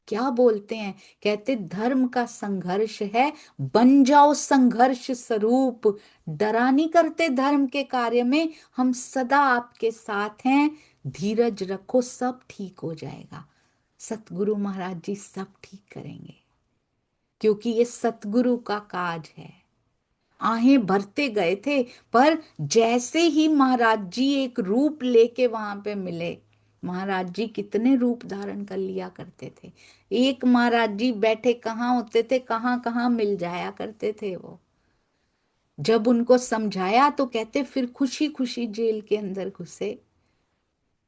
क्या बोलते हैं, कहते धर्म का संघर्ष है, बन जाओ संघर्ष स्वरूप, डरा नहीं करते धर्म के कार्य में, हम सदा आपके साथ हैं, धीरज रखो सब ठीक हो जाएगा। सतगुरु महाराज जी सब ठीक करेंगे, क्योंकि ये सतगुरु का काज है। आहें भरते गए थे, पर जैसे ही महाराज जी एक रूप लेके वहां पे मिले, महाराज जी कितने रूप धारण कर लिया करते थे। एक महाराज जी बैठे कहाँ होते थे, कहाँ कहाँ मिल जाया करते थे वो। जब उनको समझाया तो कहते फिर खुशी खुशी जेल के अंदर घुसे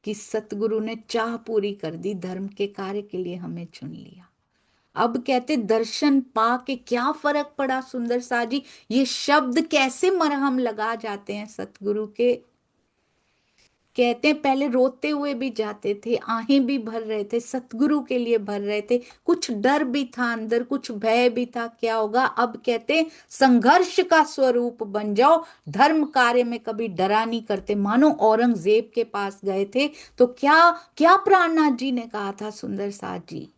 कि सतगुरु ने चाह पूरी कर दी, धर्म के कार्य के लिए हमें चुन लिया। अब कहते दर्शन पा के क्या फर्क पड़ा सुंदर सा जी, ये शब्द कैसे मरहम लगा जाते हैं सतगुरु के। कहते हैं पहले रोते हुए भी जाते थे, आहें भी भर रहे थे, सतगुरु के लिए भर रहे थे, कुछ डर भी था अंदर, कुछ भय भी था क्या होगा। अब कहते संघर्ष का स्वरूप बन जाओ, धर्म कार्य में कभी डरा नहीं करते। मानो औरंगजेब के पास गए थे तो क्या क्या प्राणनाथ जी ने कहा था सुंदर साथ जी,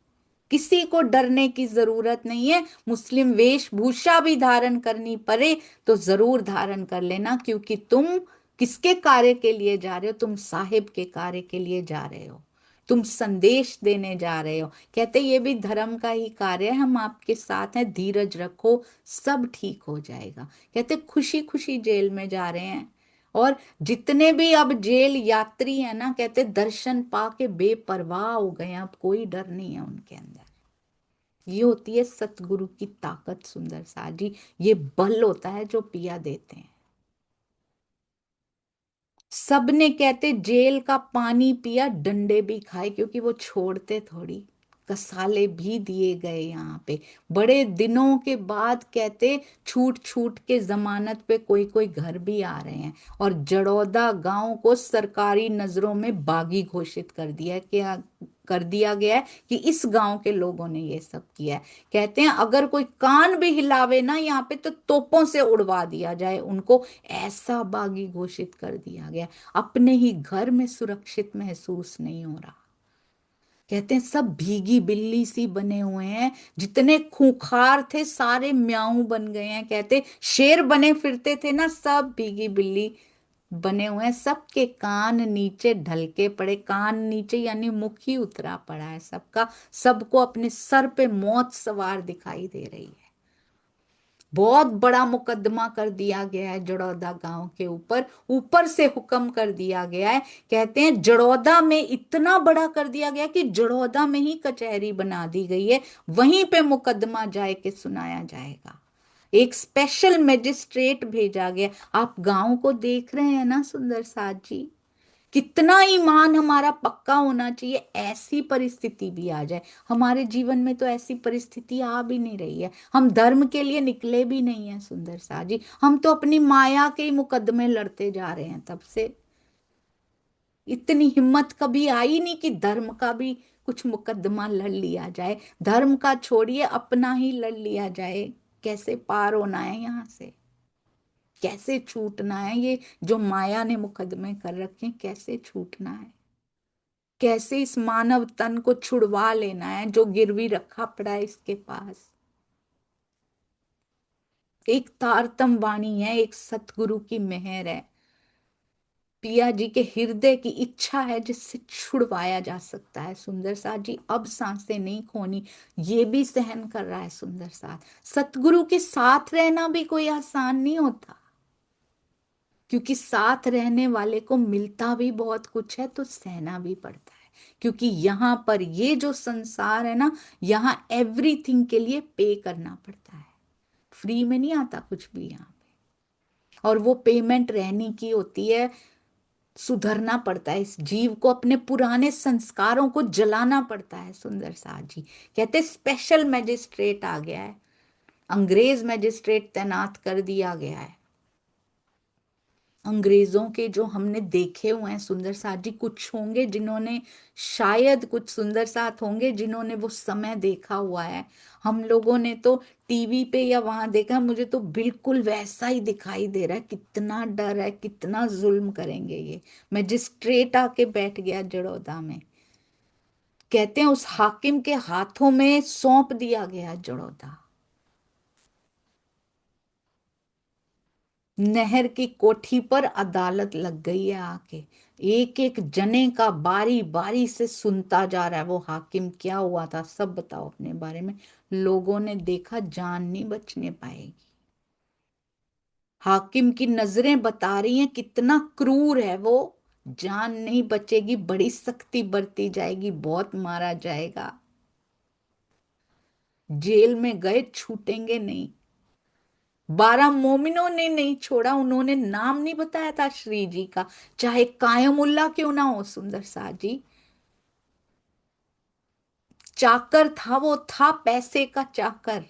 किसी को डरने की जरूरत नहीं है। मुस्लिम वेशभूषा भी धारण करनी पड़े तो जरूर धारण कर लेना, क्योंकि तुम किसके कार्य के लिए जा रहे हो, तुम साहिब के कार्य के लिए जा रहे हो, तुम संदेश देने जा रहे हो। कहते ये भी धर्म का ही कार्य है, हम आपके साथ हैं, धीरज रखो सब ठीक हो जाएगा। कहते खुशी खुशी जेल में जा रहे हैं। और जितने भी अब जेल यात्री हैं ना, कहते दर्शन पाके बेपरवाह हो गए हैं, अब कोई डर नहीं है उनके अंदर। ये होती है सतगुरु की ताकत सुंदर सा जी, ये बल होता है जो पिया देते हैं। सबने कहते जेल का पानी पिया, डंडे भी खाए, क्योंकि वो छोड़ते थोड़ी। कसाले भी दिए गए यहाँ पे, बड़े दिनों के बाद कहते छूट छूट के जमानत पे कोई कोई घर भी आ रहे हैं। और जड़ौदा गांव को सरकारी नजरों में बागी घोषित कर दिया है, क्या कर दिया गया है कि इस गांव के लोगों ने ये सब किया है। कहते हैं अगर कोई कान भी हिलावे ना यहाँ पे तो तोपों से उड़वा दिया जाए उनको, ऐसा बागी घोषित कर दिया गया। अपने ही घर में सुरक्षित महसूस नहीं हो रहा। कहते हैं सब भीगी बिल्ली सी बने हुए हैं, जितने खूंखार थे सारे म्याऊ बन गए हैं। कहते शेर बने फिरते थे ना, सब भीगी बिल्ली बने हुए हैं। सबके कान नीचे ढलके पड़े, कान नीचे यानी मुख ही उतरा पड़ा है सबका, सबको अपने सर पे मौत सवार दिखाई दे रही है। बहुत बड़ा मुकदमा कर दिया गया है जड़ौदा गांव के ऊपर, ऊपर से हुक्म कर दिया गया है। कहते हैं जड़ौदा में इतना बड़ा कर दिया गया कि जड़ौदा में ही कचहरी बना दी गई है, वहीं पे मुकदमा जाए के सुनाया जाएगा। एक स्पेशल मैजिस्ट्रेट भेजा गया। आप गांव को देख रहे हैं ना सुंदर साथ जी, कितना ईमान हमारा पक्का होना चाहिए, ऐसी परिस्थिति भी आ जाए। हमारे जीवन में तो ऐसी परिस्थिति आ भी नहीं रही है, हम धर्म के लिए निकले भी नहीं है सुंदर सा जी, हम तो अपनी माया के ही मुकदमे लड़ते जा रहे हैं तब से। इतनी हिम्मत कभी आई नहीं कि धर्म का भी कुछ मुकदमा लड़ लिया जाए। धर्म का छोड़िए, अपना ही लड़ लिया जाए। कैसे पार होना है यहाँ से, कैसे छूटना है ये जो माया ने मुकदमे कर रखे हैं, कैसे छूटना है, कैसे इस मानव तन को छुड़वा लेना है जो गिरवी रखा पड़ा है इसके पास। एक तारतम वाणी है, एक सतगुरु की मेहर है, पिया जी के हृदय की इच्छा है जिससे छुड़वाया जा सकता है सुंदर साथ जी। अब सांसें नहीं खोनी, ये भी सहन कर रहा है सुंदर साथ। सतगुरु के साथ रहना भी कोई आसान नहीं होता, क्योंकि साथ रहने वाले को मिलता भी बहुत कुछ है तो सहना भी पड़ता है। क्योंकि यहाँ पर ये जो संसार है ना, यहाँ एवरीथिंग के लिए पे करना पड़ता है, फ्री में नहीं आता कुछ भी यहाँ पे। और वो पेमेंट रहने की होती है, सुधरना पड़ता है इस जीव को, अपने पुराने संस्कारों को जलाना पड़ता है सुंदर सा जी। कहते स्पेशल मैजिस्ट्रेट आ गया है, अंग्रेज मैजिस्ट्रेट तैनात कर दिया गया है। अंग्रेजों के जो हमने देखे हुए हैं सुंदर साथ जी, कुछ होंगे जिन्होंने, शायद कुछ सुंदर साथ होंगे जिन्होंने वो समय देखा हुआ है। हम लोगों ने तो टीवी पे या वहां देखा, मुझे तो बिल्कुल वैसा ही दिखाई दे रहा है, कितना डर है, कितना जुल्म करेंगे ये। मैजिस्ट्रेट आके बैठ गया जड़ौदा में, कहते हैं उस हाकिम के हाथों में सौंप दिया गया जड़ौदा। नहर की कोठी पर अदालत लग गई है आके, एक एक जने का बारी बारी से सुनता जा रहा है वो हाकिम, क्या हुआ था सब बताओ अपने बारे में। लोगों ने देखा जान नहीं बचने पाएगी, हाकिम की नजरें बता रही हैं कितना क्रूर है वो, जान नहीं बचेगी, बड़ी सख्ती बरती जाएगी, बहुत मारा जाएगा, जेल में गए छूटेंगे नहीं। 12 मोमिनों ने नहीं छोड़ा, उन्होंने नाम नहीं बताया था श्री जी का, चाहे कायमुल्ला क्यों ना हो सुंदर सा जी। चाकर था वो, था पैसे का चाकर,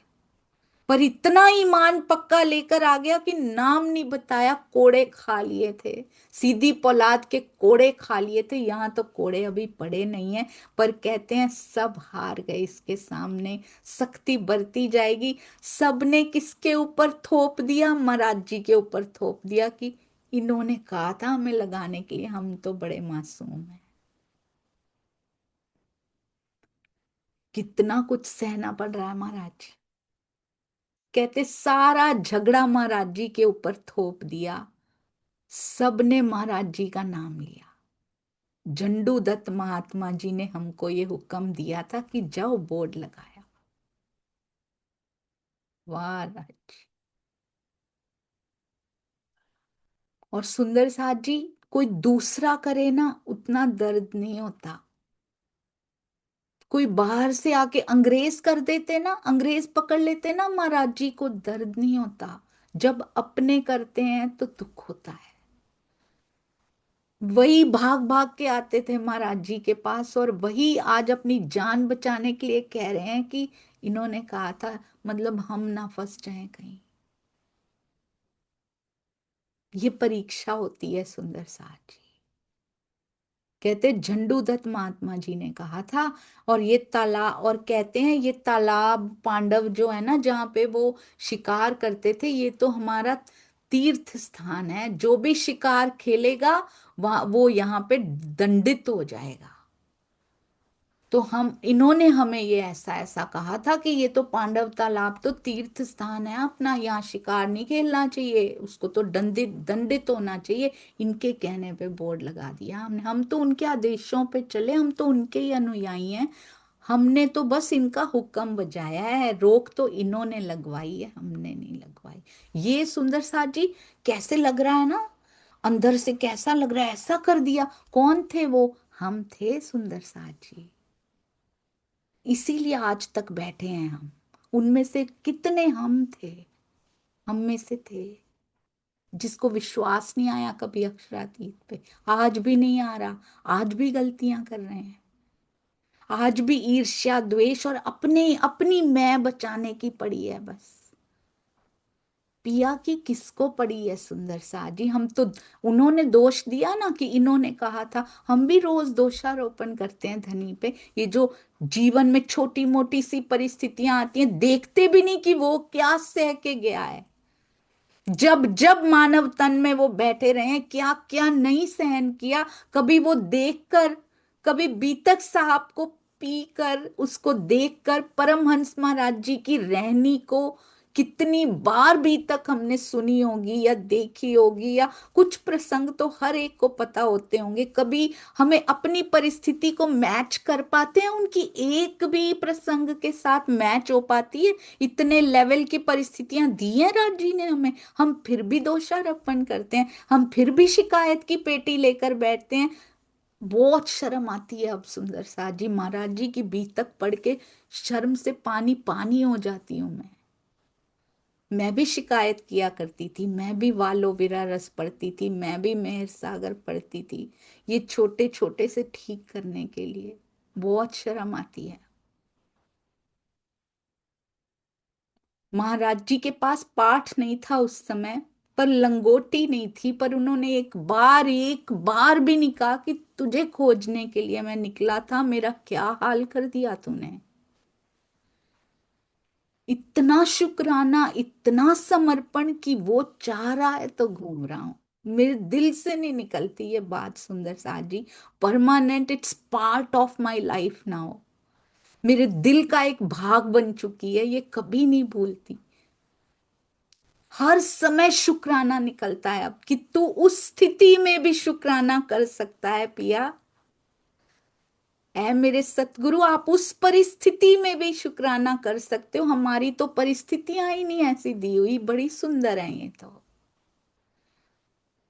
पर इतना ईमान पक्का लेकर आ गया कि नाम नहीं बताया, कोड़े खा लिए थे, सीधी पौलाद के कोड़े खा लिए थे। यहाँ तो कोड़े अभी पड़े नहीं है, पर कहते हैं सब हार गए इसके सामने, सख्ती बरती जाएगी। सबने किसके ऊपर थोप दिया, महाराज जी के ऊपर थोप दिया कि इन्होंने कहा था हमें लगाने के लिए, हम तो बड़े मासूम हैं। कितना कुछ सहना पड़ रहा है महाराज जी। कहते सारा झगड़ा महाराज जी के ऊपर थोप दिया, सबने महाराज जी का नाम लिया। झंडू दत्त महात्मा जी ने हमको ये हुक्म दिया था कि जाओ बोर्ड लगाया। वाह राज। और सुंदर साथ जी, कोई दूसरा करे ना उतना दर्द नहीं होता, कोई बाहर से आके अंग्रेज कर देते ना, अंग्रेज पकड़ लेते ना महाराज जी को, दर्द नहीं होता। जब अपने करते हैं तो दुख होता है। वही भाग भाग के आते थे महाराज जी के पास, और वही आज अपनी जान बचाने के लिए कह रहे हैं कि इन्होंने कहा था, मतलब हम ना फंस जाएं कहीं। ये परीक्षा होती है सुंदर साथ जी। कहते झंडू दत्त महात्मा जी ने कहा था। और ये तालाब, और कहते हैं ये तालाब पांडव जो है ना जहाँ पे वो शिकार करते थे, ये तो हमारा तीर्थ स्थान है, जो भी शिकार खेलेगा वह वो यहाँ पे दंडित हो जाएगा। तो हम, इन्होंने हमें ये ऐसा ऐसा कहा था कि ये तो पांडव तालाब तो तीर्थ स्थान है अपना, यहाँ शिकार नहीं खेलना चाहिए, उसको तो दंडित दंडित होना चाहिए। इनके कहने पे बोर्ड लगा दिया हमने, हम तो उनके आदेशों पे चले, हम तो उनके ही अनुयायी हैं, हमने तो बस इनका हुक्म बजाया है, रोक तो इन्होंने लगवाई है, हमने नहीं लगवाई। ये सुंदर साथ जी कैसे लग रहा है ना, अंदर से कैसा लग रहा है, ऐसा कर दिया। कौन थे वो, हम थे सुंदर साथ जी, इसीलिए आज तक बैठे हैं हम। उनमें से कितने हम थे, हम में से थे। जिसको विश्वास नहीं आया कभी अक्षरातीत पे, आज भी नहीं आ रहा, आज भी गलतियां कर रहे हैं, आज भी ईर्ष्या द्वेष और अपने अपनी मैं बचाने की पड़ी है बस। पिया की किसको पड़ी है सुंदर सा जी, हम तो, उन्होंने दोष दिया ना कि इन्होंने कहा था, हम भी रोज दोषारोपण करते हैं धनी पे। ये जो जीवन में छोटी मोटी सी परिस्थितियां आती हैं, देखते भी नहीं कि वो क्या सह के गया है। जब जब मानव तन में वो बैठे रहे हैं, क्या क्या नहीं सहन किया। कभी वो देखकर, कभी बीतक साहब को पीकर, उसको देखकर परमहंस महाराज जी की रहनी को कितनी बार भी तक हमने सुनी होगी या देखी होगी, या कुछ प्रसंग तो हर एक को पता होते होंगे। कभी हमें अपनी परिस्थिति को मैच कर पाते हैं, उनकी एक भी प्रसंग के साथ मैच हो पाती है? इतने लेवल की परिस्थितियां दी हैं राज जी ने हमें, हम फिर भी दोषारोपण करते हैं, हम फिर भी शिकायत की पेटी लेकर बैठते हैं। बहुत शर्म आती है अब सुंदर सा जी, महाराज जी की बीतक पढ़ के शर्म से पानी पानी हो जाती हूं मैं भी शिकायत किया करती थी, मैं भी वालो विरा रस पढ़ती थी, मैं भी मेहर सागर पढ़ती थी, ये छोटे छोटे से ठीक करने के लिए। बहुत शर्म आती है। महाराज जी के पास पाठ नहीं था उस समय, पर लंगोटी नहीं थी, पर उन्होंने एक बार भी नहीं कहा कि तुझे खोजने के लिए मैं निकला था, मेरा क्या हाल कर दिया तूने। इतना शुक्राना, इतना समर्पण कि वो चाह रहा है तो घूम रहा हूं। मेरे दिल से नहीं निकलती ये बात सुंदर सा जी, permanent, it's part of my life now. मेरे दिल का एक भाग बन चुकी है, ये कभी नहीं भूलती। हर समय शुक्राना निकलता है अब कि तू उस स्थिति में भी शुक्राना कर सकता है पिया। ऐ मेरे सतगुरु, आप उस परिस्थिति में भी शुक्राना कर सकते हो। हमारी तो परिस्थितियां ही नहीं ऐसी दी हुई, बड़ी सुंदर है ये तो।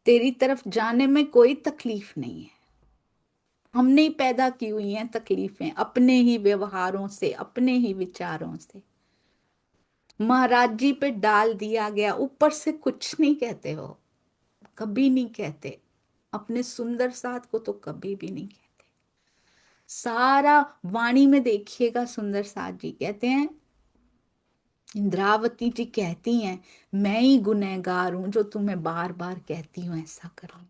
तेरी तरफ जाने में कोई तकलीफ नहीं है। हमने ही पैदा की हुई हैं तकलीफें, अपने ही व्यवहारों से, अपने ही विचारों से। महाराज जी पे डाल दिया गया, ऊपर से कुछ नहीं कहते हो, कभी नहीं कहते। अपने सुंदर साथ को तो कभी भी नहीं कहते। सारा वाणी में देखिएगा, सुंदर साथ जी कहते हैं, इंद्रावती जी कहती हैं, मैं ही गुनहगार हूं जो तुम्हें बार बार कहती हूं ऐसा करो।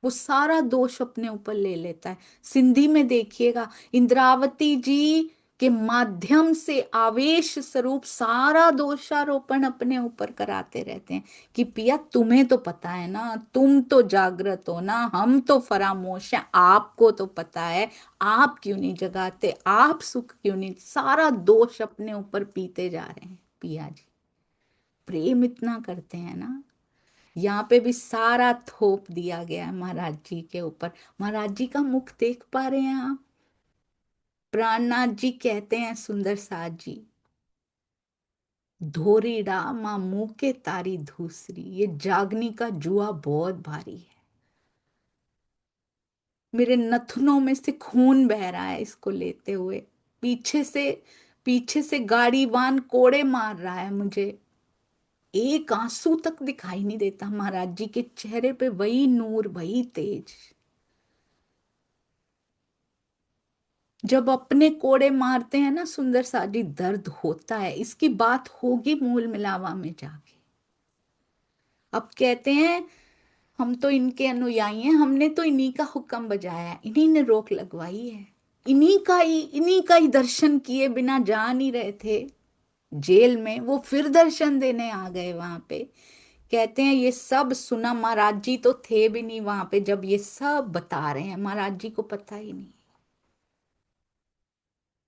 वो सारा दोष अपने ऊपर ले लेता है। सिंधी में देखिएगा, इंद्रावती जी के माध्यम से आवेश स्वरूप सारा दोषारोपण अपने ऊपर कराते रहते हैं कि पिया तुम्हें तो पता है ना, तुम तो जागृत हो ना, हम तो फरामोश हैं, आपको तो पता है, आप क्यों नहीं जगाते, आप सुख क्यों नहीं। सारा दोष अपने ऊपर पीते जा रहे हैं पिया जी। प्रेम इतना करते हैं ना। यहाँ पे भी सारा थोप दिया गया है महाराज जी के ऊपर। महाराज जी का मुख देख पा रहे हैं आप? प्राणनाथ जी कहते हैं सुंदर साथ जी, धोरीडा माँ मुंह के तारी धूसरी, ये जागनी का जुआ बहुत भारी है। मेरे नथुनों में से खून बह रहा है इसको लेते हुए। पीछे से, पीछे से गाड़ी वान कोड़े मार रहा है मुझे, एक आंसू तक दिखाई नहीं देता। महाराज जी के चेहरे पे वही नूर, वही तेज। जब अपने कोड़े मारते हैं ना सुंदर साजी, दर्द होता है। इसकी बात होगी मूल मिलावा में जाके। अब कहते हैं, हम तो इनके अनुयायी हैं, हमने तो इन्हीं का हुक्म बजाया है, इन्हीं ने रोक लगवाई है, इन्हीं का ही दर्शन किए बिना जा नहीं रहे थे जेल में, वो फिर दर्शन देने आ गए वहां पे। कहते हैं ये सब सुना, महाराज जी तो थे भी नहीं वहां पे जब ये सब बता रहे हैं, महाराज जी को पता ही नहीं।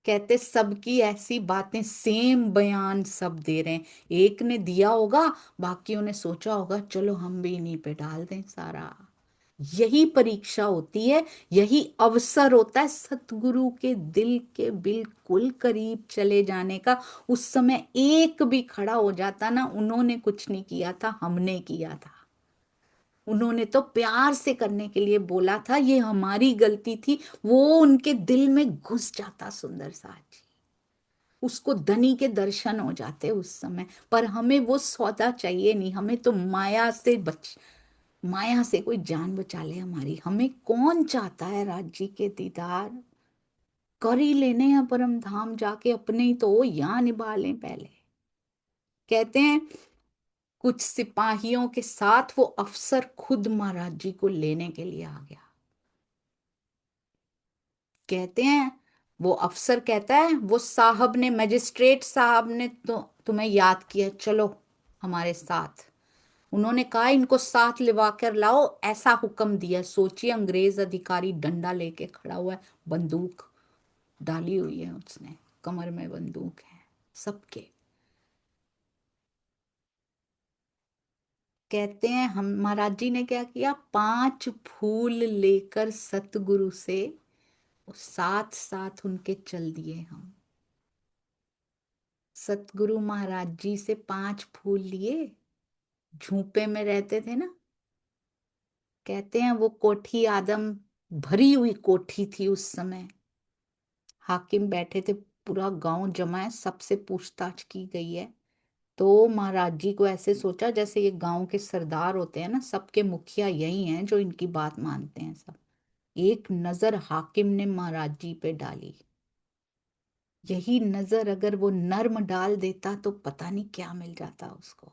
कहते सबकी ऐसी बातें, सेम बयान सब दे रहे हैं। एक ने दिया होगा, बाकियों ने सोचा होगा चलो हम भी इन्हीं पे डाल दें सारा। यही परीक्षा होती है, यही अवसर होता है सतगुरु के दिल के बिल्कुल करीब चले जाने का। उस समय एक भी खड़ा हो जाता ना, उन्होंने कुछ नहीं किया था, हमने किया था। उन्होंने तो प्यार से करने के लिए बोला था, ये हमारी गलती थी, वो उनके दिल में घुस जाता सुंदर सा जी। उसको धनी के दर्शन हो जाते उस समय। पर हमें वो सौदा चाहिए नहीं, हमें तो माया से कोई जान बचा ले हमारी। हमें कौन चाहता है राज्य के दीदार? कर ही लेने हैं परम धाम जाके, अपने ही तो यहाँ निभा लें पहले। कहते हैं कुछ सिपाहियों के साथ वो अफसर खुद महाराज जी को लेने के लिए आ गया। कहते हैं वो अफसर कहता है, वो साहब ने, मजिस्ट्रेट साहब ने तो तुम्हें याद किया, चलो हमारे साथ। उन्होंने कहा इनको साथ लिवा कर लाओ, ऐसा हुक्म दिया। सोचिए अंग्रेज अधिकारी डंडा लेके खड़ा हुआ है, बंदूक डाली हुई है उसने, कमर में बंदूक है सबके। कहते हैं हम महाराज जी ने क्या किया, 5 फूल लेकर सतगुरु से साथ साथ उनके चल दिए हम। सतगुरु महाराज जी से 5 फूल लिए, झूपे में रहते थे ना। कहते हैं वो कोठी आदम भरी हुई कोठी थी उस समय। हाकिम बैठे थे, पूरा गांव जमा है, सबसे पूछताछ की गई है। तो महाराज जी को ऐसे सोचा जैसे ये गांव के सरदार होते हैं ना, सबके मुखिया यही हैं जो इनकी बात मानते हैं सब। एक नजर हाकिम ने महाराज जी पे डाली। यही नजर अगर वो नर्म डाल देता तो पता नहीं क्या मिल जाता उसको।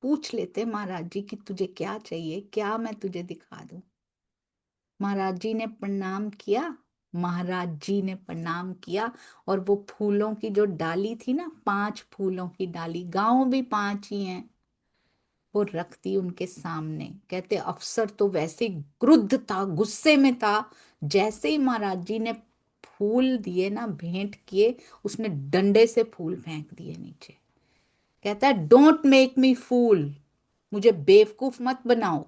पूछ लेते महाराज जी कि तुझे क्या चाहिए, क्या मैं तुझे दिखा दूं। महाराज जी ने प्रणाम किया। महाराज जी ने प्रणाम किया, और वो फूलों की जो डाली थी ना, 5 फूलों की डाली, गांव भी 5 ही हैं, वो रख दी उनके सामने। कहते अफसर तो वैसे क्रुद्ध था, गुस्से में था। जैसे ही महाराज जी ने फूल दिए ना, भेंट किए, उसने डंडे से फूल फेंक दिए नीचे। कहता है डोंट मेक मी फूल, मुझे बेवकूफ मत बनाओ।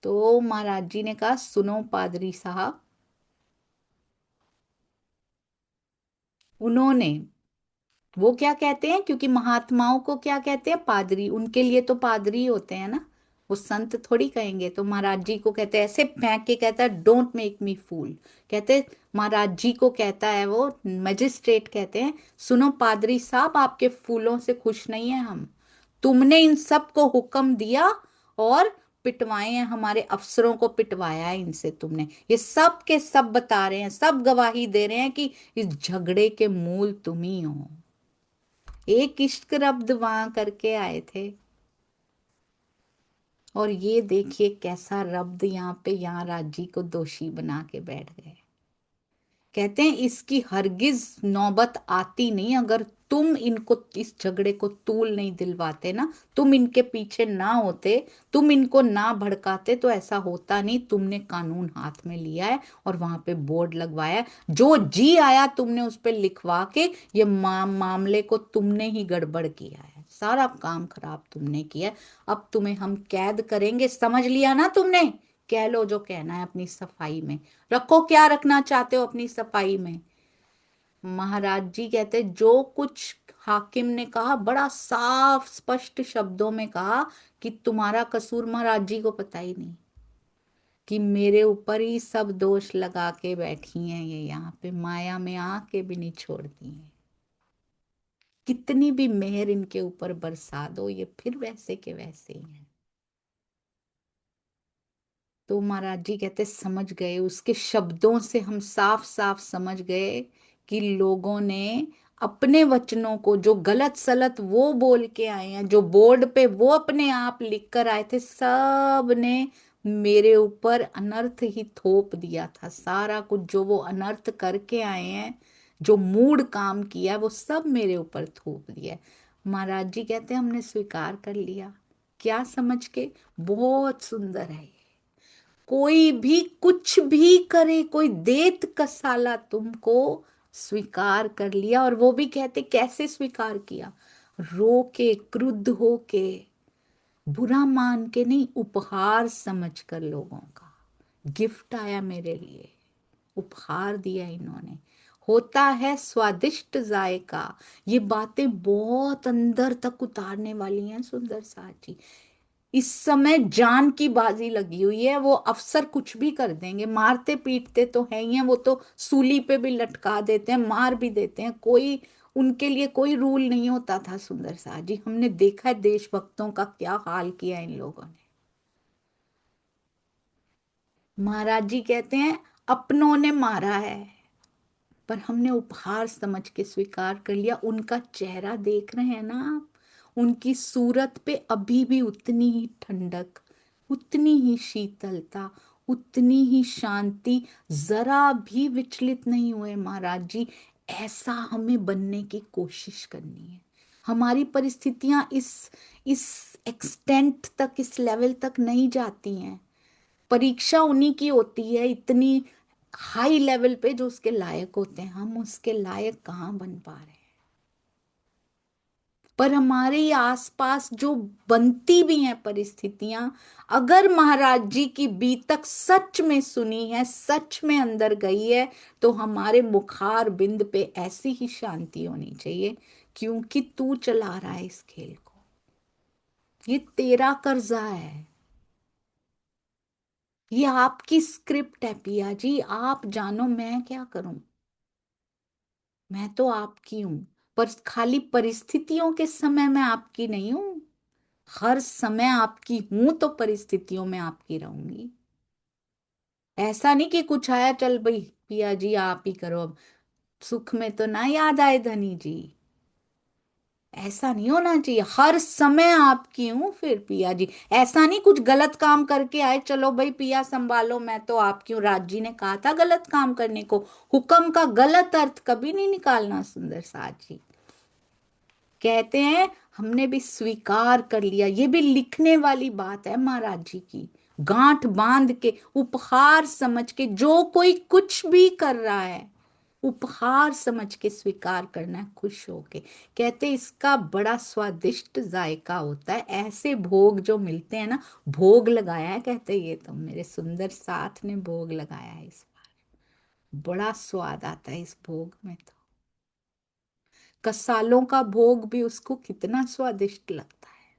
तो महाराज जी ने कहा सुनो पादरी साहब, उन्होंने, वो क्या कहते हैं, क्योंकि महात्माओं को क्या कहते हैं, पादरी, उनके लिए तो पादरी होते हैं ना, वो संत थोड़ी कहेंगे। तो महाराज जी को कहते हैं, ऐसे फेंक के कहता है डोंट मेक मी फूल। कहते महाराज जी को कहता है वो मजिस्ट्रेट, कहते हैं सुनो पादरी साहब, आपके फूलों से खुश नहीं है हम। तुमने इन सब को हुक्म दिया और पिटवाए हैं, हमारे अफसरों को पिटवाया है इनसे तुमने। ये सब के सब बता रहे हैं, सब गवाही दे रहे हैं कि इस झगड़े के मूल तुम ही हो। एक इश्क रब्द वहां करके आए थे, और ये देखिए कैसा रब्द यहाँ पे, यहाँ राजी को दोषी बना के बैठ गए। कहते हैं इसकी हरगिज नौबत आती नहीं अगर तुम इनको इस झगड़े को तूल नहीं दिलवाते ना, तुम इनके पीछे ना होते, तुम इनको ना भड़काते तो ऐसा होता नहीं। तुमने कानून हाथ में लिया है और वहां पे बोर्ड लगवाया है, जो जी आया तुमने उस पे लिखवा के ये मामले को तुमने ही गड़बड़ किया है, सारा काम खराब तुमने किया है। अब तुम्हें हम कैद करेंगे, समझ लिया ना तुमने? कह लो जो कहना है अपनी सफाई में, रखो क्या रखना चाहते हो अपनी सफाई में। महाराज जी कहते जो कुछ हाकिम ने कहा बड़ा साफ स्पष्ट शब्दों में कहा कि तुम्हारा कसूर महाराज जी को पता ही नहीं, कि मेरे ऊपर ही सब दोष लगा के बैठी हैं ये, यहाँ पे माया में आके भी नहीं छोड़ती हैं। कितनी भी मेहर इनके ऊपर बरसा दो ये फिर वैसे के वैसे ही हैं। तो महाराज जी कहते समझ गए, उसके शब्दों से हम साफ साफ समझ गए कि लोगों ने अपने वचनों को, जो गलत सलत वो बोल के आए हैं, जो बोर्ड पे वो अपने आप लिख कर आए थे, सब ने मेरे ऊपर अनर्थ ही थोप दिया था। सारा कुछ जो वो अनर्थ करके आए हैं, जो मूड काम किया, वो सब मेरे ऊपर थोप दिया है। महाराज जी कहते हमने स्वीकार कर लिया। क्या समझ के? बहुत सुंदर है। कोई भी कुछ भी करे, कोई देत कसाला तुमको, स्वीकार कर लिया। और वो भी कहते कैसे स्वीकार किया, रो के, क्रुद्ध हो के, बुरा मान के नहीं, उपहार समझ कर लोगों का। गिफ्ट आया मेरे लिए, उपहार दिया इन्होंने, होता है स्वादिष्ट जायका। ये बातें बहुत अंदर तक उतारने वाली हैं सुंदर साथ जी। इस समय जान की बाजी लगी हुई है, वो अफसर कुछ भी कर देंगे, मारते पीटते तो है ही हैं, वो तो सूली पे भी लटका देते हैं, मार भी देते हैं, कोई उनके लिए कोई रूल नहीं होता था। सुंदर सा जी, हमने देखा है देशभक्तों का क्या हाल किया इन लोगों ने। महाराज जी कहते हैं अपनों ने मारा है, पर हमने उपहार समझ के स्वीकार कर लिया। उनका चेहरा देख रहे हैं ना आप, उनकी सूरत पे अभी भी उतनी ही ठंडक, उतनी ही शीतलता, उतनी ही शांति, जरा भी विचलित नहीं हुए महाराज जी। ऐसा हमें बनने की कोशिश करनी है। हमारी परिस्थितियां इस एक्सटेंट तक, इस लेवल तक नहीं जाती हैं। परीक्षा उन्हीं की होती है इतनी हाई लेवल पे जो उसके लायक होते हैं। हम उसके लायक कहाँ बन पा रहे हैं। पर हमारे आसपास जो बनती भी हैं परिस्थितियां, अगर महाराज जी की बीतक सच में सुनी है, सच में अंदर गई है, तो हमारे मुखार बिंद पे ऐसी ही शांति होनी चाहिए, क्योंकि तू चला रहा है इस खेल को, ये तेरा कर्जा है, ये आपकी स्क्रिप्ट है पिया जी, आप जानो मैं क्या करूं। मैं तो आपकी हूं, पर खाली परिस्थितियों के समय मैं आपकी नहीं हूं। हर समय आपकी हूं तो परिस्थितियों में आपकी रहूंगी। ऐसा नहीं कि कुछ आया चल भाई पिया जी आप ही करो अब, सुख में तो ना याद आए धनी जी। ऐसा नहीं होना चाहिए, हर समय आपकी हूं फिर पिया जी। ऐसा नहीं कुछ गलत काम करके आए चलो भाई पिया संभालो मैं तो आपकी हूँ। राज जी ने कहा था गलत काम करने को, हुक्म का गलत अर्थ कभी नहीं निकालना सुंदर साज जी। कहते हैं हमने भी स्वीकार कर लिया, ये भी लिखने वाली बात है महाराज जी की। गांठ बांध के, उपहार समझ के, जो कोई कुछ भी कर रहा है उपहार समझ के स्वीकार करना है, खुश होके। कहते इसका बड़ा स्वादिष्ट जायका होता है, ऐसे भोग जो मिलते हैं ना। भोग लगाया है कहते ये तो मेरे सुंदर साथ ने भोग लगाया है इस बार, बड़ा स्वाद आता है इस भोग में तो। कसालों का भोग भी उसको कितना स्वादिष्ट लगता है,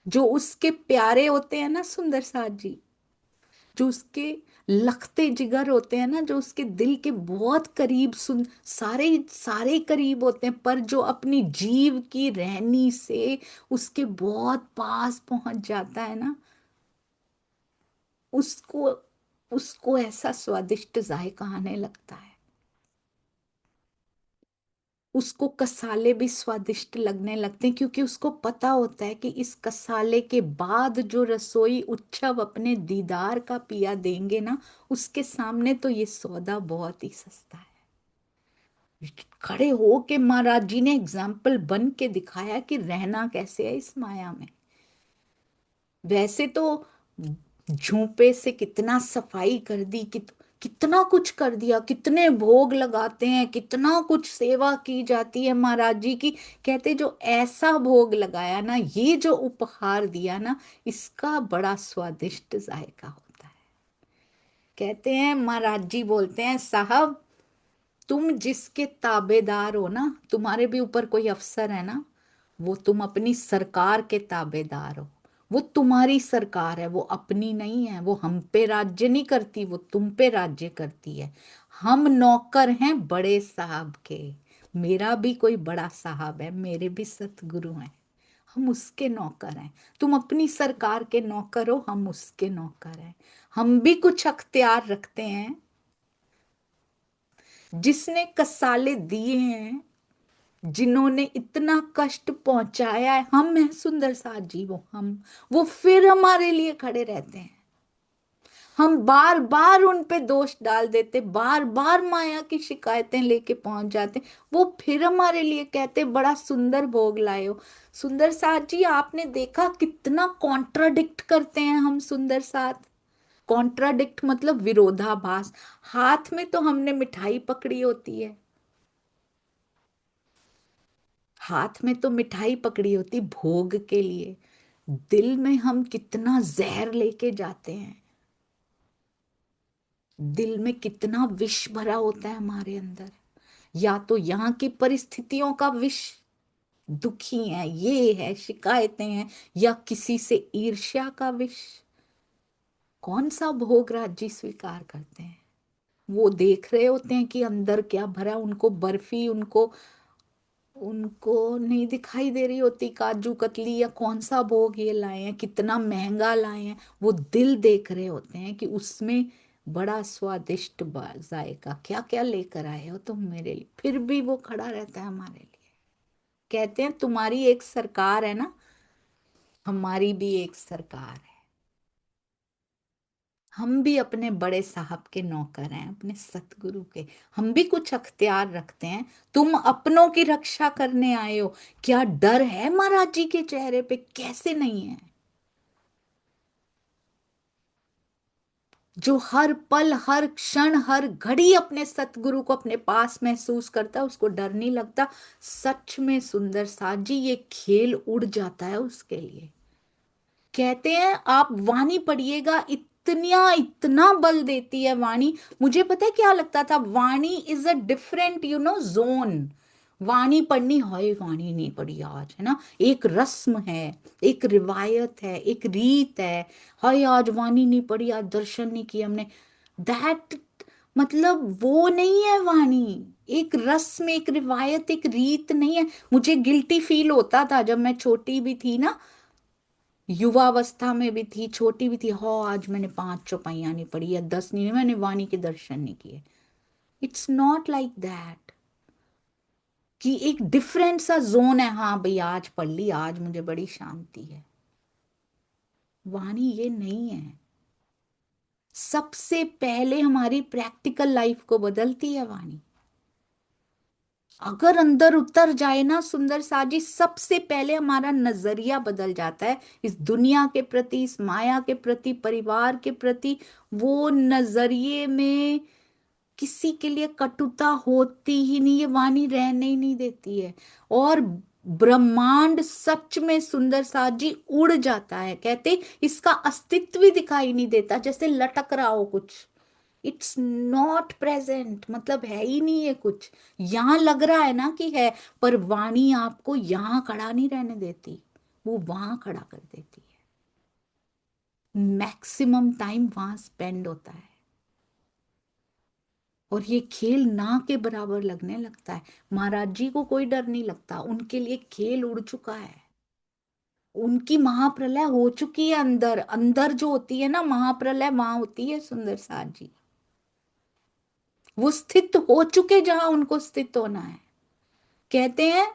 जो उसके प्यारे होते हैं ना सुंदर साथ जी, जो उसके लखते जिगर होते हैं ना, जो उसके दिल के बहुत करीब, सुन सारे सारे करीब होते हैं, पर जो अपनी जीव की रहनी से उसके बहुत पास पहुंच जाता है ना, उसको उसको ऐसा स्वादिष्ट जायका आने लगता है। उसको कसाले भी स्वादिष्ट लगने लगते हैं, क्योंकि उसको पता होता है कि इस कसाले के बाद जो रसोई उच्छव अपने दीदार का पिया देंगे ना, उसके सामने तो ये सौदा बहुत ही सस्ता है। खड़े हो के महाराज जी ने एग्जाम्पल बन के दिखाया कि रहना कैसे है इस माया में। वैसे तो झोंपे से कितना सफाई कर दी, कितना कुछ कर दिया, कितने भोग लगाते हैं, कितना कुछ सेवा की जाती है महाराज जी की। कहते जो ऐसा भोग लगाया ना, ये जो उपहार दिया ना, इसका बड़ा स्वादिष्ट जायका होता है। कहते हैं महाराज जी बोलते हैं साहब, तुम जिसके ताबेदार हो ना, तुम्हारे भी ऊपर कोई अफसर है ना, वो तुम अपनी सरकार के ताबेदार हो। वो तुम्हारी सरकार है, वो अपनी नहीं है। वो हम पे राज्य नहीं करती, वो तुम पे राज्य करती है। हम नौकर हैं बड़े साहब के। मेरा भी कोई बड़ा साहब है, मेरे भी सतगुरु हैं, हम उसके नौकर हैं। तुम अपनी सरकार के नौकर हो, हम उसके नौकर हैं। हम भी कुछ अख्तियार रखते हैं। जिसने कसाले दिए हैं, जिन्होंने इतना कष्ट पहुंचाया है, हम हैं सुंदर साथ जी, वो फिर हमारे लिए खड़े रहते हैं। हम बार बार उन पे दोष डाल देते, बार बार माया की शिकायतें लेके पहुंच जाते, वो फिर हमारे लिए कहते बड़ा सुंदर भोग लाए हो। सुंदर साथ जी आपने देखा कितना कॉन्ट्राडिक्ट करते हैं हम सुंदर साथ। कॉन्ट्राडिक्ट मतलब विरोधाभास। हाथ में तो हमने मिठाई पकड़ी होती है, हाथ में तो मिठाई पकड़ी होती भोग के लिए, दिल में हम कितना जहर लेके जाते हैं। दिल में कितना विष भरा होता है हमारे अंदर, या तो यहाँ की परिस्थितियों का विष, दुखी हैं, ये है, शिकायतें हैं, या किसी से ईर्ष्या का विष, कौन सा भोग राज्य स्वीकार करते हैं? वो देख रहे होते हैं कि अंदर क्या भरा है, उनको बर्फी, उनको उनको नहीं दिखाई दे रही होती काजू कतली या कौन सा भोग ये लाए हैं, कितना महंगा लाए हैं। वो दिल देख रहे होते हैं कि उसमें बड़ा स्वादिष्ट जायका क्या क्या लेकर आए हो तुम मेरे लिए। फिर भी वो खड़ा रहता है हमारे लिए। कहते हैं तुम्हारी एक सरकार है ना, हमारी भी एक सरकार है। हम भी अपने बड़े साहब के नौकर हैं, अपने सतगुरु के। हम भी कुछ अख्तियार रखते हैं। तुम अपनों की रक्षा करने आए हो, क्या डर है महाराज जी के चेहरे पे? कैसे नहीं है? जो हर पल, हर क्षण, हर घड़ी अपने सतगुरु को अपने पास महसूस करता है, उसको डर नहीं लगता। सच में सुंदर साथ जी, ये खेल उड़ जाता है उसके लिए। कहते हैं आप वाणी पढ़िएगा, इतना इतना बल देती है वाणी। मुझे पता है क्या लगता था, वाणी इज अ डिफरेंट जोन। वाणी पढ़नी है, वाणी नहीं पढ़ी आज, है ना, एक रस्म है, एक रिवायत है, एक रीत है। हाय आज वाणी नहीं पढ़ी, आज दर्शन नहीं किए हमने, दैट मतलब वो नहीं है वाणी। एक रस्म, एक रिवायत, एक रीत नहीं है। मुझे गिल्टी फील होता था जब मैं छोटी भी थी ना, युवावस्था में भी थी, छोटी भी थी। हो आज मैंने 5 चौपाइयाँ नहीं पढ़ी या 10 नहीं, मैंने वाणी के दर्शन नहीं किए। इट्स नॉट लाइक दैट कि एक डिफरेंट सा जोन है, हाँ भाई आज पढ़ ली, आज मुझे बड़ी शांति है। वाणी ये नहीं है। सबसे पहले हमारी प्रैक्टिकल लाइफ को बदलती है वाणी। अगर अंदर उतर जाए ना सुंदर साजी, सबसे पहले हमारा नजरिया बदल जाता है इस दुनिया के प्रति, इस माया के प्रति, परिवार के प्रति। वो नजरिए में किसी के लिए कटुता होती ही नहीं, ये वाणी रहने ही नहीं देती है। और ब्रह्मांड सच में सुंदर साथ जी उड़ जाता है। कहते इसका अस्तित्व ही दिखाई नहीं देता, जैसे लटक रहा हो कुछ। इट्स नॉट प्रेजेंट, मतलब है ही नहीं है कुछ। यहां लग रहा है ना कि है, पर वाणी आपको यहां खड़ा नहीं रहने देती, वो वहां खड़ा कर देती है। मैक्सिमम टाइम वहां स्पेंड होता है। और ये खेल ना के बराबर लगने लगता है। महाराज जी को कोई डर नहीं लगता, उनके लिए खेल उड़ चुका है। उनकी महाप्रलय हो चुकी है। अंदर अंदर जो होती है ना महाप्रलय, वहां होती है सुंदर साथ जी। वो स्थित हो चुके जहां उनको स्थित होना है। कहते हैं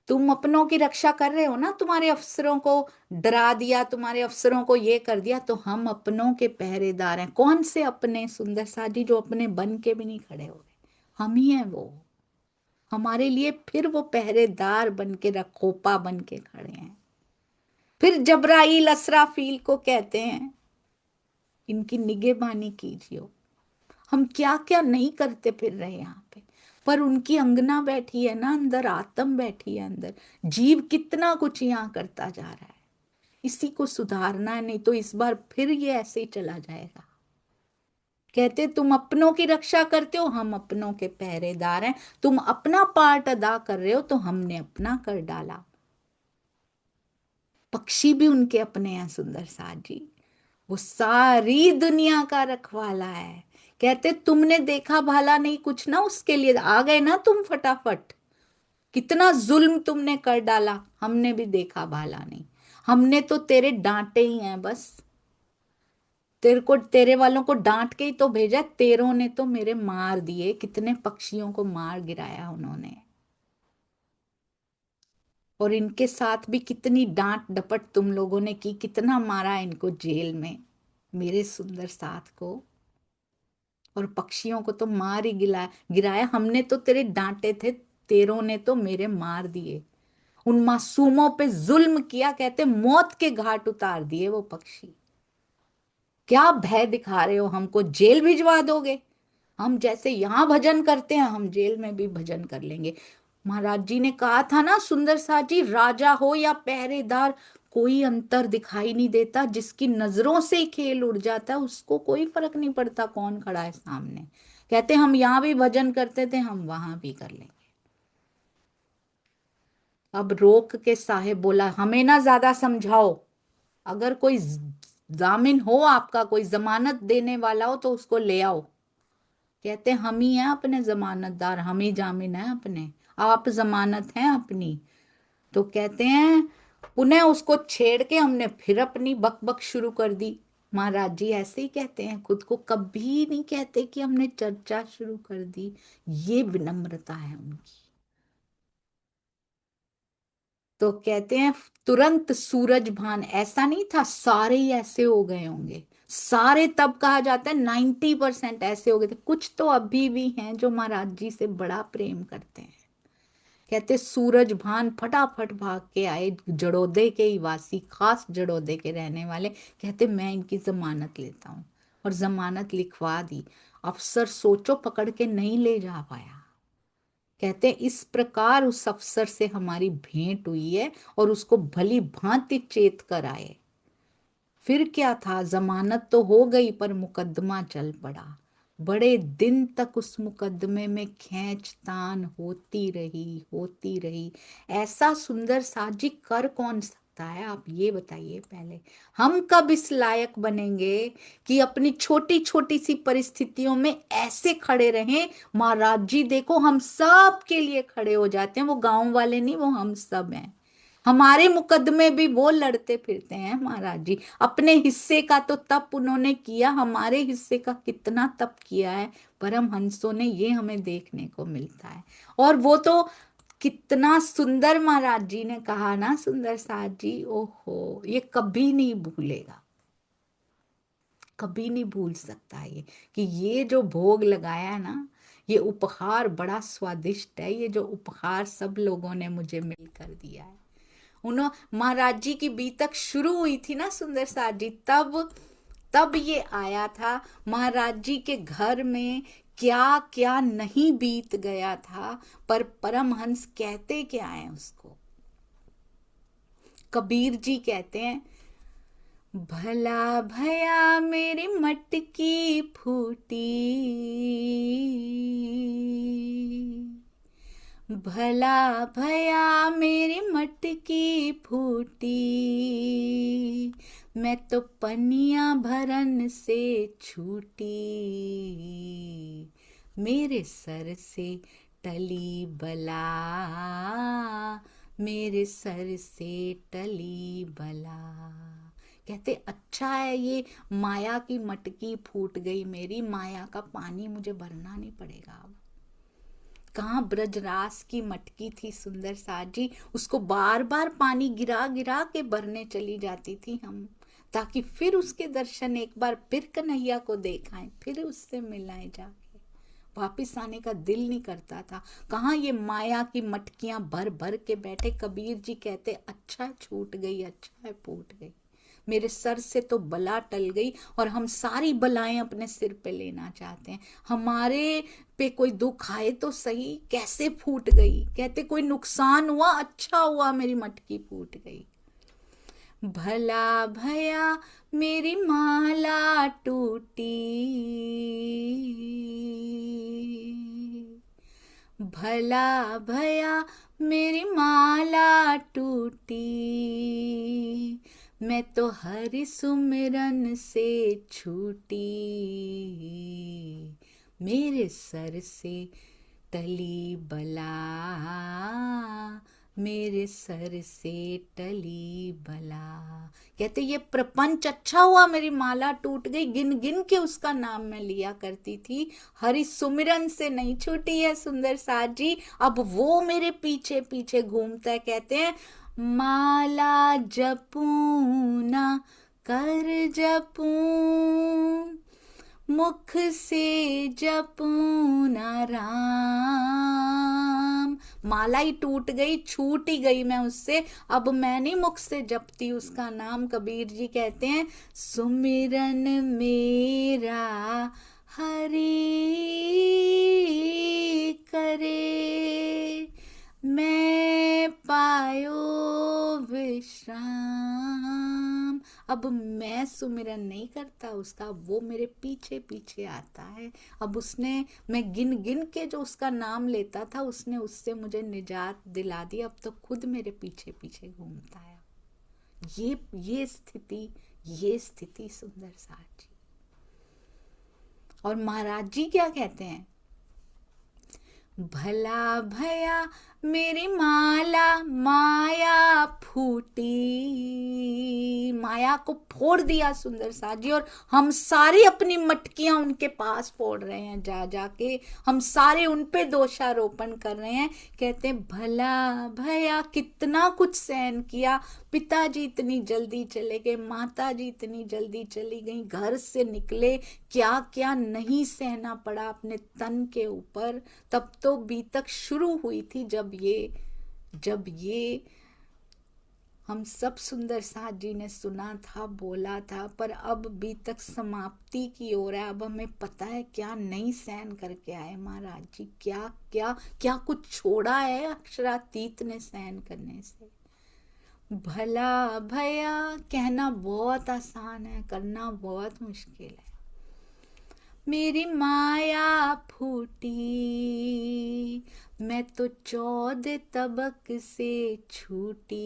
तुम अपनों की रक्षा कर रहे हो ना, तुम्हारे अफसरों को डरा दिया, तुम्हारे अफसरों को ये कर दिया, तो हम अपनों के पहरेदार हैं। कौन से अपने सुंदर साथ जी? जो अपने बन के भी नहीं खड़े हो गए, हम ही हैं वो। हमारे लिए फिर वो पहरेदार बन के, रखोपा बन के खड़े हैं। फिर जबराइल असराफील को कहते हैं इनकी निगहबानी कीजिए। हम क्या क्या नहीं करते फिर रहे यहाँ पे, पर उनकी अंगना बैठी है ना अंदर, आत्म बैठी है अंदर। जीव कितना कुछ यहाँ करता जा रहा है। इसी को सुधारना है, नहीं तो इस बार फिर ये ऐसे ही चला जाएगा। कहते तुम अपनों की रक्षा करते हो, हम अपनों के पहरेदार हैं। तुम अपना पार्ट अदा कर रहे हो, तो हमने अपना कर डाला। पक्षी भी उनके अपने हैं सुंदर साथ जी। वो सारी दुनिया का रखवाला है। कहते तुमने देखा भाला नहीं कुछ ना, उसके लिए आ गए ना तुम फटाफट। कितना जुल्म तुमने कर डाला, हमने भी देखा भाला नहीं। हमने तो तेरे डांटे ही हैं बस। तेरे को, तेरे वालों को डांट के ही तो भेजा, तेरों ने तो मेरे मार दिए। कितने पक्षियों को मार गिराया उन्होंने। और इनके साथ भी कितनी डांट डपट तुम लोगों ने की, कितना मारा इनको जेल में, मेरे सुंदर साथ को। और पक्षियों को तो मार ही गिराया गिराया। हमने तो तेरे डांटे थे, तेरों ने तो मेरे मार दिए। उन मासूमों पे जुल्म किया, कहते मौत के घाट उतार दिए वो पक्षी। क्या भय दिखा रहे हो हमको? जेल भिजवा दोगे? हम जैसे यहां भजन करते हैं, हम जेल में भी भजन कर लेंगे। महाराज जी ने कहा था ना सुंदर साथ जी, राजा हो या पहरेदार, कोई अंतर दिखाई नहीं देता। जिसकी नजरों से ही खेल उड़ जाता है, उसको कोई फर्क नहीं पड़ता कौन खड़ा है सामने। कहते हम यहां भी भजन करते थे, हम वहां भी कर लेंगे। अब रोक के साहेब बोला, हमें ना ज्यादा समझाओ, अगर कोई जामिन हो आपका, कोई जमानत देने वाला हो तो उसको ले आओ। कहते हम ही हैं अपने जमानतदार, हम ही जामिन हैं अपने, आप जमानत हैं अपनी। तो कहते हैं पुनः उसको छेड़ के हमने फिर अपनी बकबक शुरू कर दी। महाराज जी ऐसे ही कहते हैं, खुद को कभी नहीं कहते कि हमने चर्चा शुरू कर दी। ये विनम्रता है उनकी। तो कहते हैं तुरंत सूरज भान, ऐसा नहीं था सारे ही ऐसे हो गए होंगे, सारे तब कहा जाता है 90% ऐसे हो गए थे, कुछ तो अभी भी हैं जो महाराज जी से बड़ा प्रेम करते हैं। कहते सूरज भान फटाफट भाग के आए, जड़ोदे के ही वासी, खास जड़ोदे के रहने वाले। कहते मैं इनकी जमानत लेता हूँ, और जमानत लिखवा दी। अफसर सोचो पकड़ के नहीं ले जा पाया। कहते इस प्रकार उस अफसर से हमारी भेंट हुई है, और उसको भली भांति चेत कर आए। फिर क्या था, जमानत तो हो गई पर मुकदमा चल पड़ा। बड़े दिन तक उस मुकदमे में खींचतान होती रही, होती रही। ऐसा सुंदर साजी कर कौन सकता है, आप ये बताइए पहले। हम कब इस लायक बनेंगे कि अपनी छोटी छोटी सी परिस्थितियों में ऐसे खड़े रहें। महाराज जी देखो हम सब के लिए खड़े हो जाते हैं, वो गांव वाले नहीं, वो हम सब हैं। हमारे मुकदमे भी वो लड़ते फिरते हैं महाराज जी। अपने हिस्से का तो तप उन्होंने किया, हमारे हिस्से का कितना तप किया है परमहंसों ने, ये हमें देखने को मिलता है। और वो तो कितना सुंदर महाराज जी ने कहा ना, सुंदर साथ जी, ओहो ये कभी नहीं भूलेगा, कभी नहीं भूल सकता ये, कि ये जो भोग लगाया है ना, ये उपहार बड़ा स्वादिष्ट है, ये जो उपहार सब लोगों ने मुझे मिलकर दिया है। उन्होंने महाराज जी की बीतक शुरू हुई थी ना सुंदर साथ जी, तब तब ये आया था। महाराज जी के घर में क्या क्या नहीं बीत गया था, पर परमहंस कहते क्या है उसको। कबीर जी कहते हैं, भला भया मेरी मटकी फूटी, भला भया मेरी मटकी फूटी, मैं तो पनिया भरन से छूटी, मेरे सर से टली बला, मेरे सर से टली बला। कहते अच्छा है ये माया की मटकी फूट गई मेरी, माया का पानी मुझे भरना नहीं पड़ेगा अब। कहाँ ब्रजरास की मटकी थी सुंदर साथ जी, उसको बार बार पानी गिरा गिरा के भरने चली जाती थी हम, ताकि फिर उसके दर्शन एक बार फिर कन्हैया को देखाएं, फिर उससे मिलाएं जाके। वापिस आने का दिल नहीं करता था। कहाँ ये माया की मटकियां भर भर के बैठे। कबीर जी कहते अच्छा है छूट गई, अच्छा है फूट गई, मेरे सर से तो बला टल गई, और हम सारी बलाएं अपने सिर पे लेना चाहते हैं। हमारे पे कोई दुख आए तो सही, कैसे फूट गई। कहते कोई नुकसान हुआ, अच्छा हुआ मेरी मटकी फूट गई। भला भया मेरी माला टूटी, भला भया मेरी माला टूटी, मैं तो हरि सुमिरन से छूटी, मेरे सर से टली बला, मेरे सर से टली बला। कहते ये प्रपंच अच्छा हुआ मेरी माला टूट गई, गिन गिन के उसका नाम मैं लिया करती थी, हरि सुमिरन से नहीं छूटी है सुंदर साथ जी, अब वो मेरे पीछे पीछे घूमता है। कहते हैं माला जपूं ना कर जपूं, मुख से जपूं ना राम। माला ही टूट गई, छूट ही गई मैं उससे, अब मैं नहीं मुख से जपती उसका नाम। कबीर जी कहते हैं सुमिरन मेरा हरि करे, मैं पायो विश्राम। अब मैं सुमिरन नहीं करता उसका, वो मेरे पीछे पीछे आता है। अब उसने, मैं गिन गिन के जो उसका नाम लेता था, उसने उससे मुझे निजात दिला दी, अब तो खुद मेरे पीछे पीछे घूमता है। ये स्थिति, ये स्थिति सुंदर साथ जी। और महाराज जी क्या कहते हैं, भला भया मेरी माला माया फूटी, माया को फोड़ दिया सुंदर साथ जी, और हम सारी अपनी मटकियां उनके पास फोड़ रहे हैं, जा जाके हम सारे उन पे दोषारोपण कर रहे हैं। कहते हैं भला भया, कितना कुछ सहन किया, पिताजी इतनी जल्दी चले गए, माताजी इतनी जल्दी चली गई, घर से निकले, क्या क्या नहीं सहना पड़ा अपने तन के ऊपर। तब तो बीतक शुरू हुई थी, जब ये हम सब सुंदर साथ जी ने सुना था, बोला था, पर अब बीतक समाप्ति की ओर है। अब हमें पता है क्या नहीं सहन करके आए महाराज जी, क्या क्या क्या कुछ छोड़ा है अक्षरातीत ने सहन करने से। भला भया कहना बहुत आसान है, करना बहुत मुश्किल है। मेरी माया फूटी, मैं तो 14 तबक से छूटी,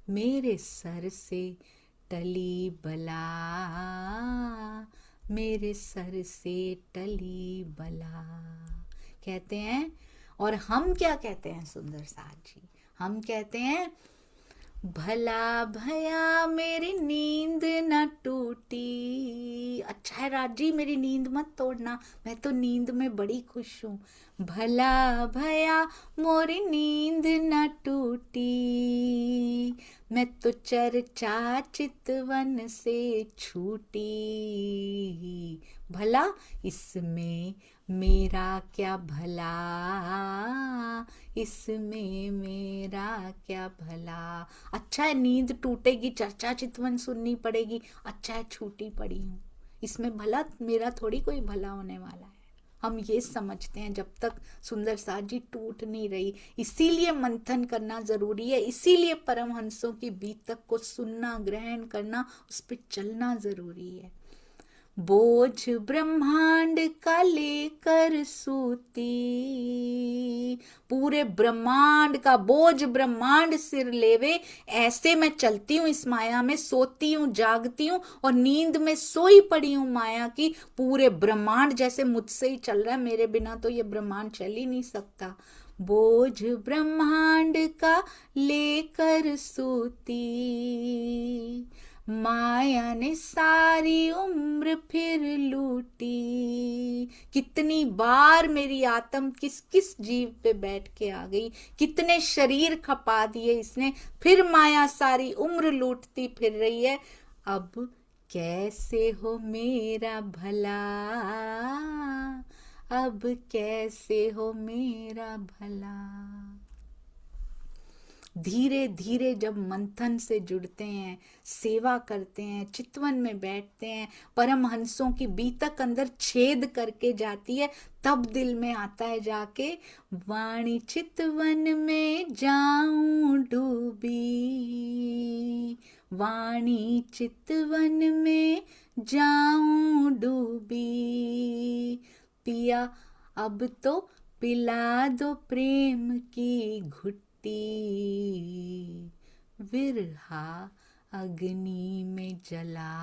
मेरे सर से टली बला, मेरे सर से टली बला। कहते हैं, और हम क्या कहते हैं सुंदर साथ जी, हम कहते हैं भला भया मेरी नींद न टूटी। अच्छा है राजी, मेरी नींद मत तोड़ना, मैं तो नींद में बड़ी खुश हूँ। भला भया मोरी नींद न टूटी, मैं तो चर्चा चितवन से छूटी। भला इसमें मेरा क्या भला, इसमें मेरा क्या भला। अच्छा है नींद टूटेगी, चर्चा चितवन सुननी पड़ेगी, अच्छा है छूटी पड़ी हूँ, इसमें भला मेरा थोड़ी कोई भला होने वाला है। हम ये समझते हैं जब तक सुंदर साथ जी टूट नहीं रही। इसीलिए मंथन करना जरूरी है, इसीलिए परमहंसों की बीतक को सुनना, ग्रहण करना, उस पर चलना जरूरी है। बोझ ब्रह्मांड का लेकर सूती, पूरे ब्रह्मांड का बोझ ब्रह्मांड सिर लेवे, ऐसे मैं चलती हूँ इस माया में, सोती हूँ जागती हूँ और नींद में सोई पड़ी हूँ माया की। पूरे ब्रह्मांड जैसे मुझसे ही चल रहा है, मेरे बिना तो ये ब्रह्मांड चल ही नहीं सकता। बोझ ब्रह्मांड का लेकर सूती, माया ने सारी उम्र फिर लूटी। कितनी बार मेरी आत्म किस किस जीव पे बैठ के आ गई, कितने शरीर खपा दिए इसने, फिर माया सारी उम्र लूटती फिर रही है। अब कैसे हो मेरा भला, अब कैसे हो मेरा भला। धीरे धीरे जब मंथन से जुड़ते हैं, सेवा करते हैं, चितवन में बैठते हैं, परमहंसों की बीतक अंदर छेद करके जाती है, तब दिल में आता है जाके, वाणी चितवन में जाऊं डूबी, वाणी चितवन में जाऊं डूबी। पिया अब तो पिला दो प्रेम की घुट्टी, विरहा अग्नि में जला।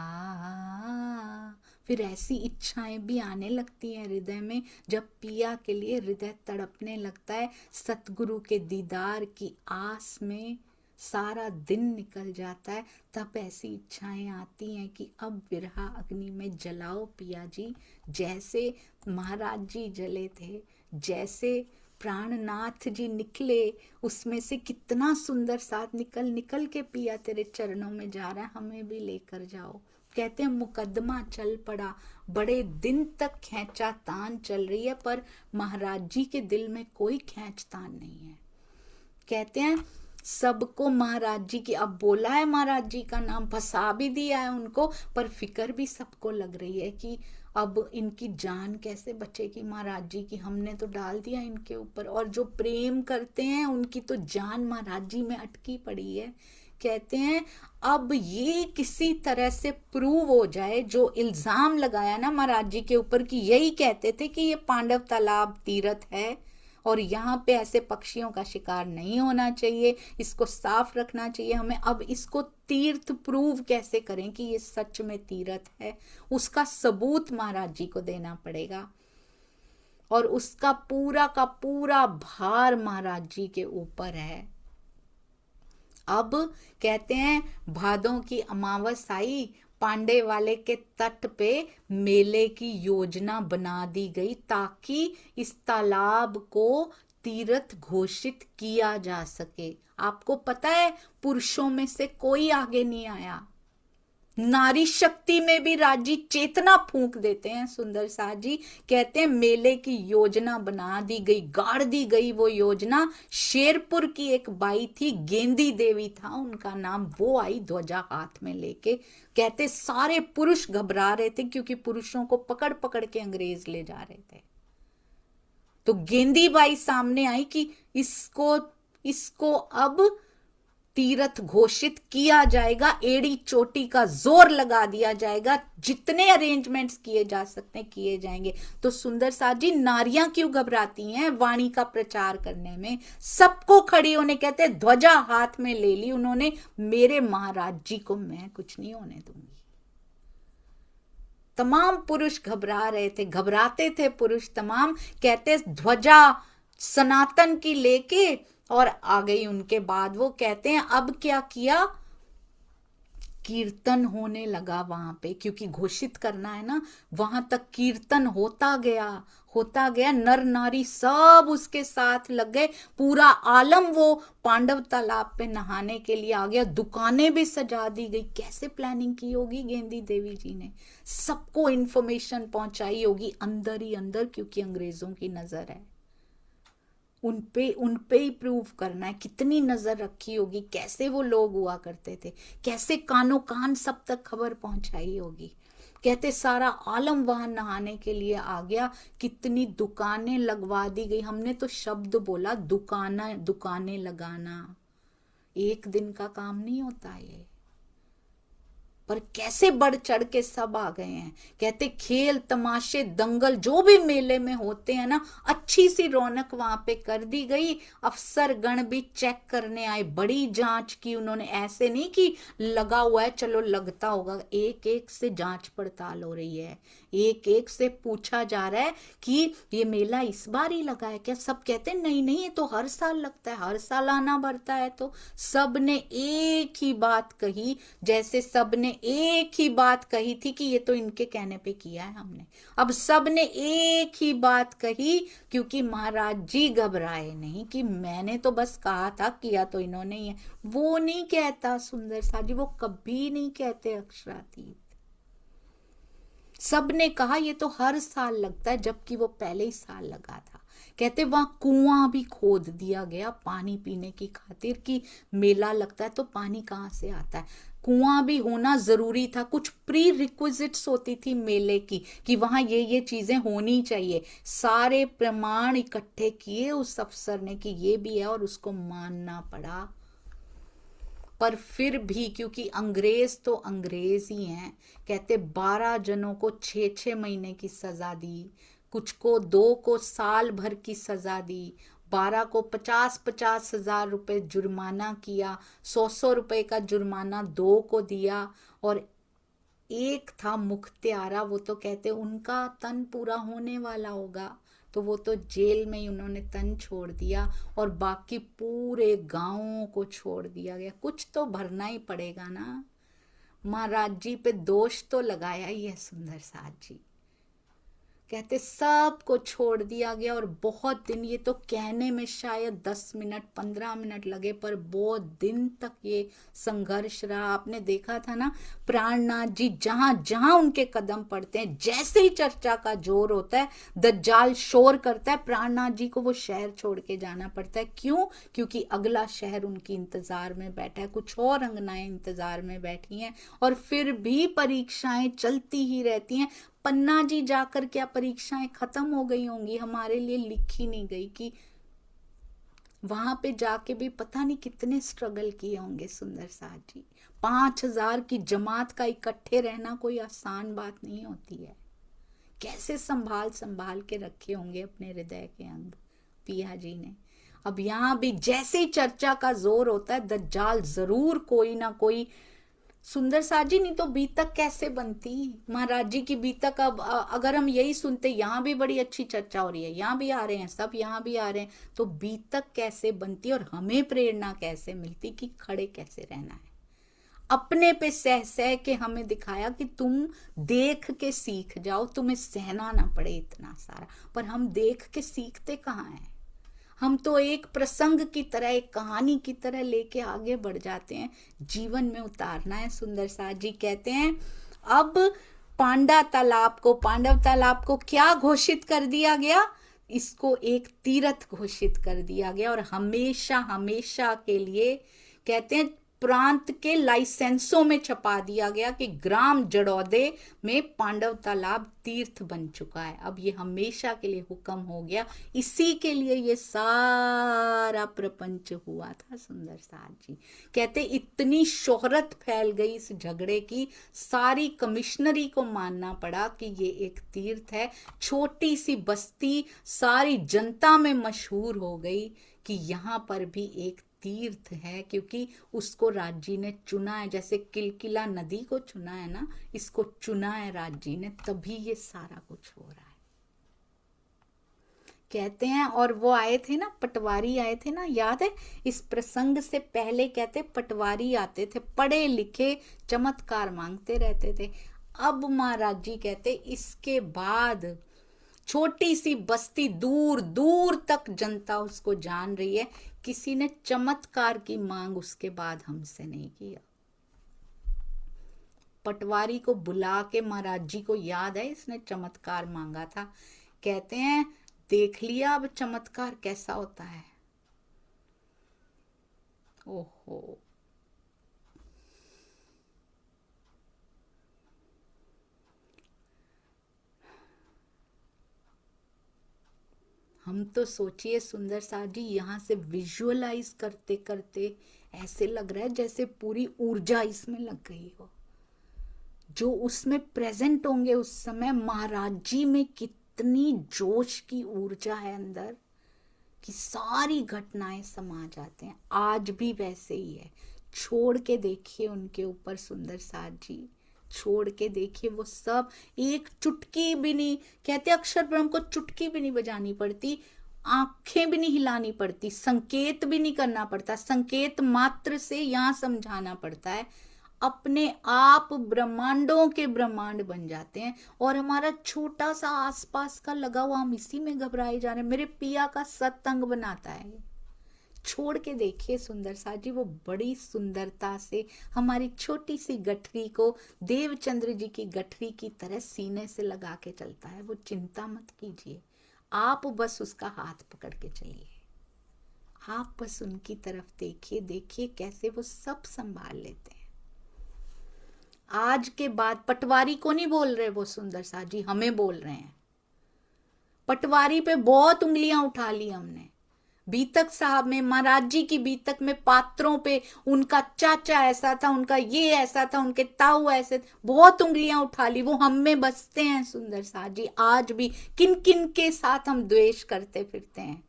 फिर ऐसी इच्छाएं भी आने लगती हैं हृदय में, जब पिया के लिए हृदय तड़पने लगता है, सतगुरु के दीदार की आस में सारा दिन निकल जाता है, तब ऐसी इच्छाएं आती हैं कि अब विरहा अग्नि में जलाओ पिया जी। जैसे महाराज जी जले थे, जैसे प्राणनाथ जी निकले, उसमें से कितना सुंदर साथ निकल निकल के पिया तेरे चरणों में जा रहा है, हमें भी लेकर जाओ। कहते हैं मुकदमा चल पड़ा, बड़े दिन तक खींचा तान चल रही है, पर महाराज जी के दिल में कोई खींचतान नहीं है। कहते हैं सबको महाराज जी की, अब बोला है महाराज जी का नाम, फंसा भी दिया है उनको, पर फिक्र भी सबको लग रही है कि अब इनकी जान कैसे बचेगी महाराज जी की, हमने तो डाल दिया इनके ऊपर। और जो प्रेम करते हैं उनकी तो जान महाराज जी में अटकी पड़ी है। कहते हैं अब ये किसी तरह से प्रूव हो जाए, जो इल्जाम लगाया ना महाराज जी के ऊपर कि यही कहते थे कि ये पांडव तालाब तीर्थ है और यहाँ पे ऐसे पक्षियों का शिकार नहीं होना चाहिए, इसको साफ रखना चाहिए हमें, अब इसको तीर्थ प्रूव कैसे करें कि ये सच में तीर्थ है, उसका सबूत महाराज जी को देना पड़ेगा। और उसका पूरा का पूरा भार महाराज जी के ऊपर है। अब कहते हैं भादों की अमावस आई, पांडे वाले के तट पे मेले की योजना बना दी गई ताकि इस तालाब को तीर्थ घोषित किया जा सके। आपको पता है पुरुषों में से कोई आगे नहीं आया, नारी शक्ति में भी राजी चेतना फूंक देते हैं सुंदर साथ जी। कहते हैं मेले की योजना बना दी गई, गाड़ दी गई वो योजना। शेरपुर की एक बाई थी, गेंदी देवी था उनका नाम, वो आई ध्वजा हाथ में लेके। कहते सारे पुरुष घबरा रहे थे क्योंकि पुरुषों को पकड़ पकड़ के अंग्रेज ले जा रहे थे। तो गेंदी बाई सामने आई कि इसको अब तीर्थ घोषित किया जाएगा, एड़ी चोटी का जोर लगा दिया जाएगा, जितने अरेंजमेंट्स किए जा सकते हैं किए जाएंगे। तो सुंदर साथ जी नारियां क्यों घबराती हैं वाणी का प्रचार करने में? सबको खड़ी होने, कहते ध्वजा हाथ में ले ली उन्होंने, मेरे महाराज जी को मैं कुछ नहीं होने दूंगी। तमाम पुरुष घबरा रहे थे, घबराते थे पुरुष तमाम। कहते ध्वजा सनातन की लेके और आ गई उनके बाद। वो कहते हैं अब क्या किया, कीर्तन होने लगा वहां पे, क्योंकि घोषित करना है ना, वहां तक कीर्तन होता गया, नर नारी सब उसके साथ लग गए। पूरा आलम वो पांडव तालाब पे नहाने के लिए आ गया, दुकानें भी सजा दी गई। कैसे प्लानिंग की होगी गेंदी देवी जी ने, सबको इंफॉर्मेशन पहुंचाई होगी अंदर ही अंदर, क्योंकि अंग्रेजों की नजर है उन पे ही प्रूव करना है। कितनी नजर रखी होगी, कैसे वो लोग हुआ करते थे, कैसे कानों कान सब तक खबर पहुंचाई होगी। कहते सारा आलम वहां नहाने के लिए आ गया, कितनी दुकानें लगवा दी गई। हमने तो शब्द बोला दुकानें लगाना, एक दिन का काम नहीं होता ये, पर कैसे बढ़ चढ़ के सब आ गए हैं। कहते खेल तमाशे दंगल जो भी मेले में होते हैं ना, अच्छी सी रौनक वहां पे कर दी गई। अफसर गण भी चेक करने आए, बड़ी जांच की उन्होंने, ऐसे नहीं कि लगा हुआ है चलो लगता होगा, एक एक से जांच पड़ताल हो रही है, एक एक से पूछा जा रहा है कि ये मेला इस बार ही लगा है क्या? सब कहते हैं नहीं नहीं ये तो हर साल लगता है, हर साल आना बढ़ता है। तो सब ने एक ही बात कही, जैसे सब ने एक ही बात कही थी कि ये तो इनके कहने पे किया है हमने। अब सब ने एक ही बात कही, क्योंकि महाराज जी घबराए नहीं कि मैंने तो बस कहा था, किया तो इन्होंने ही है। वो नहीं कहता सुंदर सा जी, वो कभी नहीं कहते अक्षरातीत। सब ने कहा ये तो हर साल लगता है, जबकि वो पहले ही साल लगा था। कहते वहां कुआं भी खोद दिया गया पानी पीने की खातिर, कि मेला लगता है तो पानी कहाँ से आता है, कुआं भी होना जरूरी था। कुछ प्री रिक्विजिट्स होती थी मेले की कि वहां ये चीजें होनी चाहिए। सारे प्रमाण इकट्ठे किए उस अफसर ने कि ये भी है, और उसको मानना पड़ा। पर फिर भी क्योंकि अंग्रेज तो अंग्रेज ही हैं, कहते 12 जनों को 6-6 महीने की सजा दी, कुछ को 2 को साल भर की सजा दी, 12 को 50-50 हजार रुपए जुर्माना किया, 100-100 रुपए का जुर्माना 2 को दिया। और एक था मुख्तियारा, वो तो कहते उनका तन पूरा होने वाला होगा, तो वो तो जेल में ही उन्होंने तन छोड़ दिया, और बाकी पूरे गांवों को छोड़ दिया गया। कुछ तो भरना ही पड़ेगा ना, महाराज जी पे दोष तो लगाया ही है सुंदर साथ जी। कहते सबको छोड़ दिया गया, और बहुत दिन, ये तो कहने में शायद 10 मिनट 15 मिनट लगे, पर बहुत दिन तक ये संघर्ष रहा। आपने देखा था ना प्राणनाथ जी जहां जहां उनके कदम पड़ते हैं, जैसे ही चर्चा का जोर होता है, दज्जाल शोर करता है, प्राणनाथ जी को वो शहर छोड़ के जाना पड़ता है। क्यों? क्योंकि अगला शहर उनकी इंतजार में बैठा है, कुछ और अंगनाएं इंतजार में बैठी हैं, और फिर भी परीक्षाएं चलती ही रहती हैं। पन्ना जी जाकर क्या परीक्षाएं खत्म हो गई होंगी? हमारे लिए लिखी नहीं गई कि वहां पे जाके भी पता नहीं कितने स्ट्रगल किए होंगे सुंदर साथ जी। 5,000 की जमात का इकट्ठे रहना कोई आसान बात नहीं होती है। कैसे संभाल संभाल के रखे होंगे अपने हृदय के अंग पिया जी ने। अब यहाँ भी जैसे ही चर्चा का जोर होता है, दज्जाल जरूर कोई ना कोई। सुंदर साथ जी, नहीं तो बीतक कैसे बनती महाराज जी की बीतक। अब अगर हम यही सुनते, यहाँ भी बड़ी अच्छी चर्चा हो रही है, यहाँ भी आ रहे हैं सब, यहाँ भी आ रहे हैं, तो बीतक कैसे बनती और हमें प्रेरणा कैसे मिलती कि खड़े कैसे रहना है। अपने पे सह सह के हमें दिखाया कि तुम देख के सीख जाओ, तुम्हें सहना ना पड़े इतना सारा। पर हम देख के सीखते कहाँ हैं। हम तो एक प्रसंग की तरह, एक कहानी की तरह लेके आगे बढ़ जाते हैं। जीवन में उतारना है। सुंदर साथ जी कहते हैं अब पांडव तालाब को क्या घोषित कर दिया गया, इसको एक तीर्थ घोषित कर दिया गया और हमेशा हमेशा के लिए कहते हैं प्रांत के लाइसेंसों में छपा दिया गया कि ग्राम जड़ौदे में पांडव तालाब तीर्थ बन चुका है। अब ये हमेशा के लिए हुक्म हो गया। इसी के लिए ये सारा प्रपंच हुआ था। सुंदर साथ जी कहते इतनी शोहरत फैल गई इस झगड़े की, सारी कमिश्नरी को मानना पड़ा कि ये एक तीर्थ है। छोटी सी बस्ती सारी जनता में मशहूर हो गई कि यहाँ पर भी एक तीर्थ है, क्योंकि उसको राज्य ने चुना है। जैसे किलकिला नदी को चुना है ना, इसको चुना है राज्य ने, तभी ये सारा कुछ हो रहा है। कहते हैं और वो आए थे ना, पटवारी आए थे ना, याद है। इस प्रसंग से पहले कहते पटवारी आते थे, पढ़े लिखे, चमत्कार मांगते रहते थे। अब महाराज जी कहते इसके बाद छोटी सी बस्ती, दूर दूर तक जनता उसको जान रही है। किसी ने चमत्कार की मांग उसके बाद हमसे नहीं किया। पटवारी को बुला के महाराज जी को याद है इसने चमत्कार मांगा था। कहते हैं देख लिया अब चमत्कार कैसा होता है। ओहो, हम तो सोचिए सुंदर साथ जी, यहाँ से विजुअलाइज करते करते ऐसे लग रहा है जैसे पूरी ऊर्जा इसमें लग गई हो। जो उसमें प्रेजेंट होंगे उस समय, महाराज जी में कितनी जोश की ऊर्जा है अंदर कि सारी घटनाएं समा जाते हैं। आज भी वैसे ही है। छोड़ के देखिए उनके ऊपर सुंदर साथ जी, छोड़ के देखिए, वो सब एक चुटकी भी नहीं, कहते अक्षर ब्रह्म को चुटकी भी नहीं बजानी पड़ती, आंखें भी नहीं हिलानी पड़ती, संकेत भी नहीं करना पड़ता, संकेत मात्र से यहाँ समझाना पड़ता है। अपने आप ब्रह्मांडों के ब्रह्मांड बन जाते हैं। और हमारा छोटा सा आसपास का लगा हुआ, हम इसी में घबराए जा रहे हैं। मेरे पिया का सत्संग बनाता है। छोड़ के देखिए सुंदर साथ जी, वो बड़ी सुंदरता से हमारी छोटी सी गठरी को देवचंद्र जी की गठरी की तरह सीने से लगा के चलता है। वो चिंता मत कीजिए, आप बस उसका हाथ पकड़ के चलिए। आप बस उनकी तरफ देखिए, देखिए कैसे वो सब संभाल लेते हैं। आज के बाद पटवारी को नहीं बोल रहे वो सुंदर साथ जी, हमें बोल रहे हैं। पटवारी पे बहुत उंगलियां उठा ली हमने। बीतक साहब में, महाराज जी की बीतक में पात्रों पे, उनका चाचा ऐसा था, उनका ये ऐसा था, उनके ताऊ ऐसे, बहुत उंगलियां उठा ली। वो हम में बसते हैं सुंदर साथ जी। आज भी किन किन के साथ हम द्वेष करते फिरते हैं,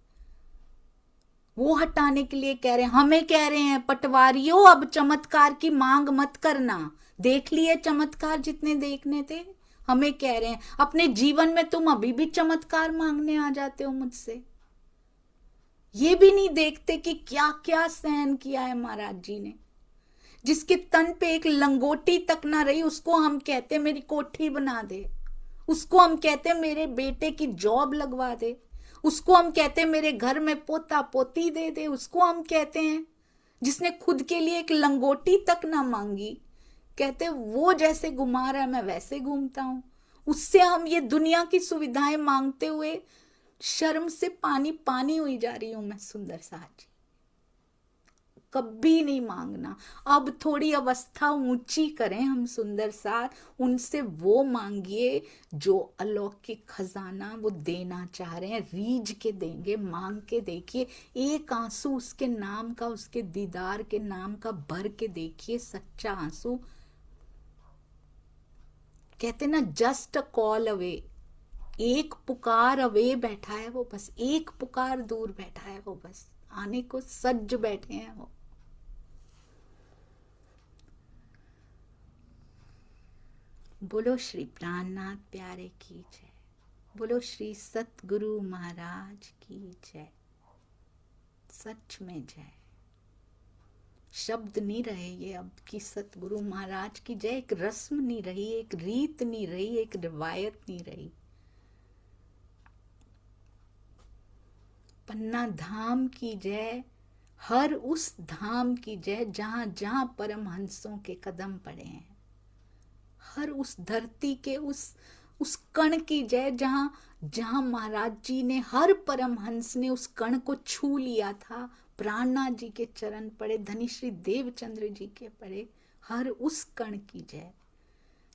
वो हटाने के लिए कह रहे हैं, हमें कह रहे हैं पटवारियों अब चमत्कार की मांग मत करना, देख लिए चमत्कार जितने देखने थे। हमें कह रहे हैं अपने जीवन में तुम अभी भी चमत्कार मांगने आ जाते हो मुझसे। ये भी नहीं देखते कि क्या क्या सहन किया है महाराज जी ने। जिसके तन पे एक लंगोटी तक ना रही, उसको हम कहते मेरी कोठी बना दे, उसको हम कहते मेरे बेटे की जॉब लगवा दे, उसको हम कहते मेरे घर में पोता पोती दे दे, उसको हम कहते हैं जिसने खुद के लिए एक लंगोटी तक ना मांगी। कहते वो जैसे घुमा रहा है मैं वैसे घूमता हूं। उससे हम ये दुनिया की सुविधाएं मांगते हुए शर्म से पानी पानी हुई जा रही हूं मैं सुंदर साथ जी। कभी नहीं मांगना। अब थोड़ी अवस्था ऊंची करें हम सुंदर सार, उनसे वो मांगिए जो अलौकिक खजाना वो देना चाह रहे हैं, रीझ के देंगे, मांग के देखिए। एक आंसू उसके नाम का, उसके दीदार के नाम का भर के देखिए, सच्चा आंसू। कहते ना, जस्ट अ कॉल अवे, एक पुकार अवे बैठा है वो, बस एक पुकार दूर बैठा है वो, बस आने को सज्ज बैठे हैं वो। बोलो श्री प्राणनाथ प्यारे की जय, बोलो श्री सतगुरु महाराज की जय। सच में जय, शब्द नहीं रहे ये अब की सतगुरु महाराज की जय। एक रस्म नहीं रही, एक रीत नहीं रही, एक रिवायत नहीं रही। पन्ना धाम की जय, हर उस धाम की जय जहां जहां परमहंसों के कदम पड़े हैं। हर उस धरती के उस कण की जय जहां जहां महाराज जी ने, हर परमहंस ने उस कण को छू लिया था। प्राणनाथ जी के चरण पड़े, धनीश्री देवचंद्र जी के पड़े, हर उस कण की जय।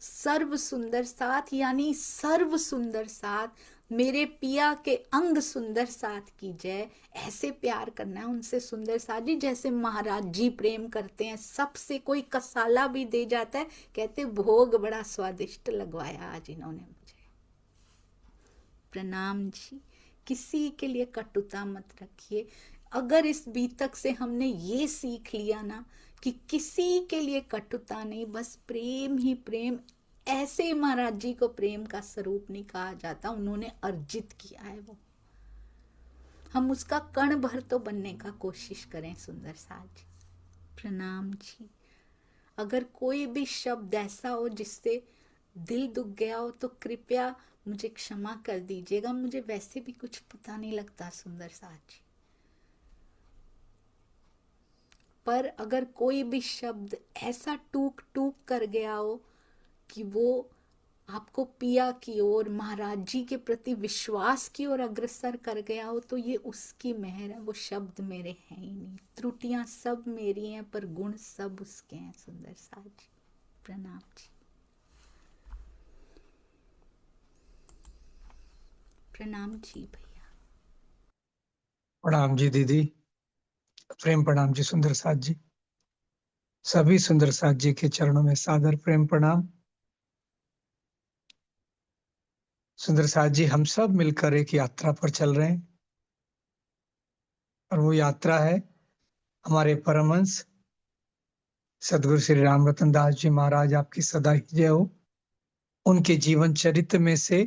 सर्व सुंदर साथ, यानी सर्व सुंदर साथ, मेरे पिया के अंग सुंदर साथ की जय। ऐसे प्यार करना है उनसे सुंदर साथ जी, जैसे महाराज जी प्रेम करते हैं सबसे। कोई कसाला भी दे जाता है, कहते भोग बड़ा स्वादिष्ट लगवाया आज इन्होंने मुझे। प्रणाम जी। किसी के लिए कटुता मत रखिए। अगर इस बीतक से हमने ये सीख लिया ना कि किसी के लिए कटुता नहीं, बस प्रेम ही प्रेम। ऐसे ही महाराज जी को प्रेम का स्वरूप नहीं कहा जाता, उन्होंने अर्जित किया है वो। हम उसका कण भर तो बनने का कोशिश करें सुंदर साथ जी। प्रणाम जी। अगर कोई भी शब्द ऐसा हो जिससे दिल दुख गया हो तो कृपया मुझे क्षमा कर दीजिएगा। मुझे वैसे भी कुछ पता नहीं लगता सुंदर साथ जी, पर अगर कोई भी शब्द ऐसा टूक टूक कर गया हो कि वो आपको पिया की ओर, महाराज जी के प्रति विश्वास की ओर अग्रसर कर गया हो, तो ये उसकी मेहर है। वो शब्द मेरे हैं ही नहीं, त्रुटियां सब मेरी हैं, पर गुण सब उसके हैं सुंदर साथ जी। प्रणाम जी। प्रणाम जी भैया। प्रणाम जी दीदी, प्रेम प्रणाम जी सुंदर साथ जी। सभी सुंदर साथ जी के चरणों में सादर प्रेम प्रणाम। सुंदर साथ जी, हम सब मिलकर एक यात्रा पर चल रहे हैं, और वो यात्रा है हमारे परमहंस सदगुरु श्री राम रतन दास जी महाराज, आपकी सदा ही जय हो। उनके जीवन चरित्र में से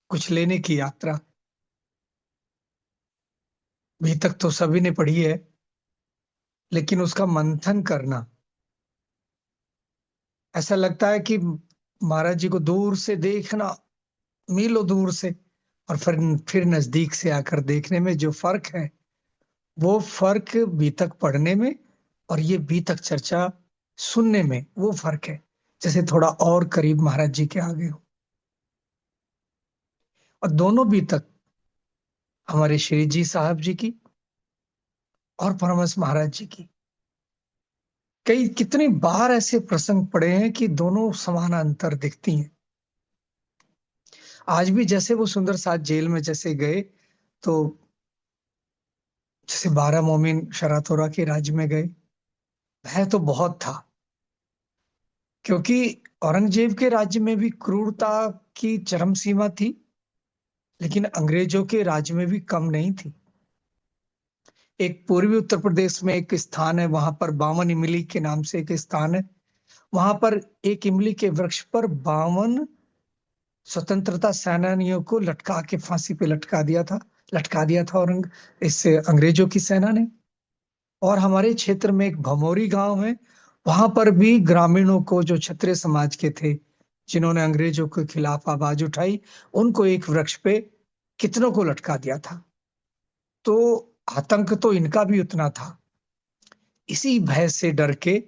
कुछ लेने की यात्रा। अभी तक तो सभी ने पढ़ी है, लेकिन उसका मंथन करना, ऐसा लगता है कि महाराज जी को दूर से देखना, मीलों दूर से, और फिर नजदीक से आकर देखने में जो फर्क है, वो फर्क बीतक पढ़ने में और ये बीतक चर्चा सुनने में वो फर्क है। जैसे थोड़ा और करीब महाराज जी के आगे हो। और दोनों बीतक हमारे श्री जी साहब जी की और परमहंस महाराज जी की, कई कितनी बार ऐसे प्रसंग पड़े हैं कि दोनों समान अंतर दिखती हैं। आज भी जैसे वो सुंदर साथ जेल में जैसे गए, तो जैसे 12 मोमिन शरातोरा के राज्य में गए, भय तो बहुत था, क्योंकि औरंगजेब के राज्य में भी क्रूरता की चरम सीमा थी, लेकिन अंग्रेजों के राज्य में भी कम नहीं थी। एक पूर्वी उत्तर प्रदेश में एक स्थान है, वहां पर 52 इमली के नाम से एक स्थान है। वहां पर एक इमली के वृक्ष पर 52 स्वतंत्रता सेनानियों को लटका के फांसी पे लटका दिया था औरंग इससे अंग्रेजों की सेना ने। और हमारे क्षेत्र में एक भमोरी गांव है, वहां पर भी ग्रामीणों को, जो क्षत्रिय समाज के थे, जिन्होंने अंग्रेजों के खिलाफ आवाज उठाई, उनको एक वृक्ष पे कितनों को लटका दिया था। तो आतंक तो इनका भी उतना था। इसी भय से डर के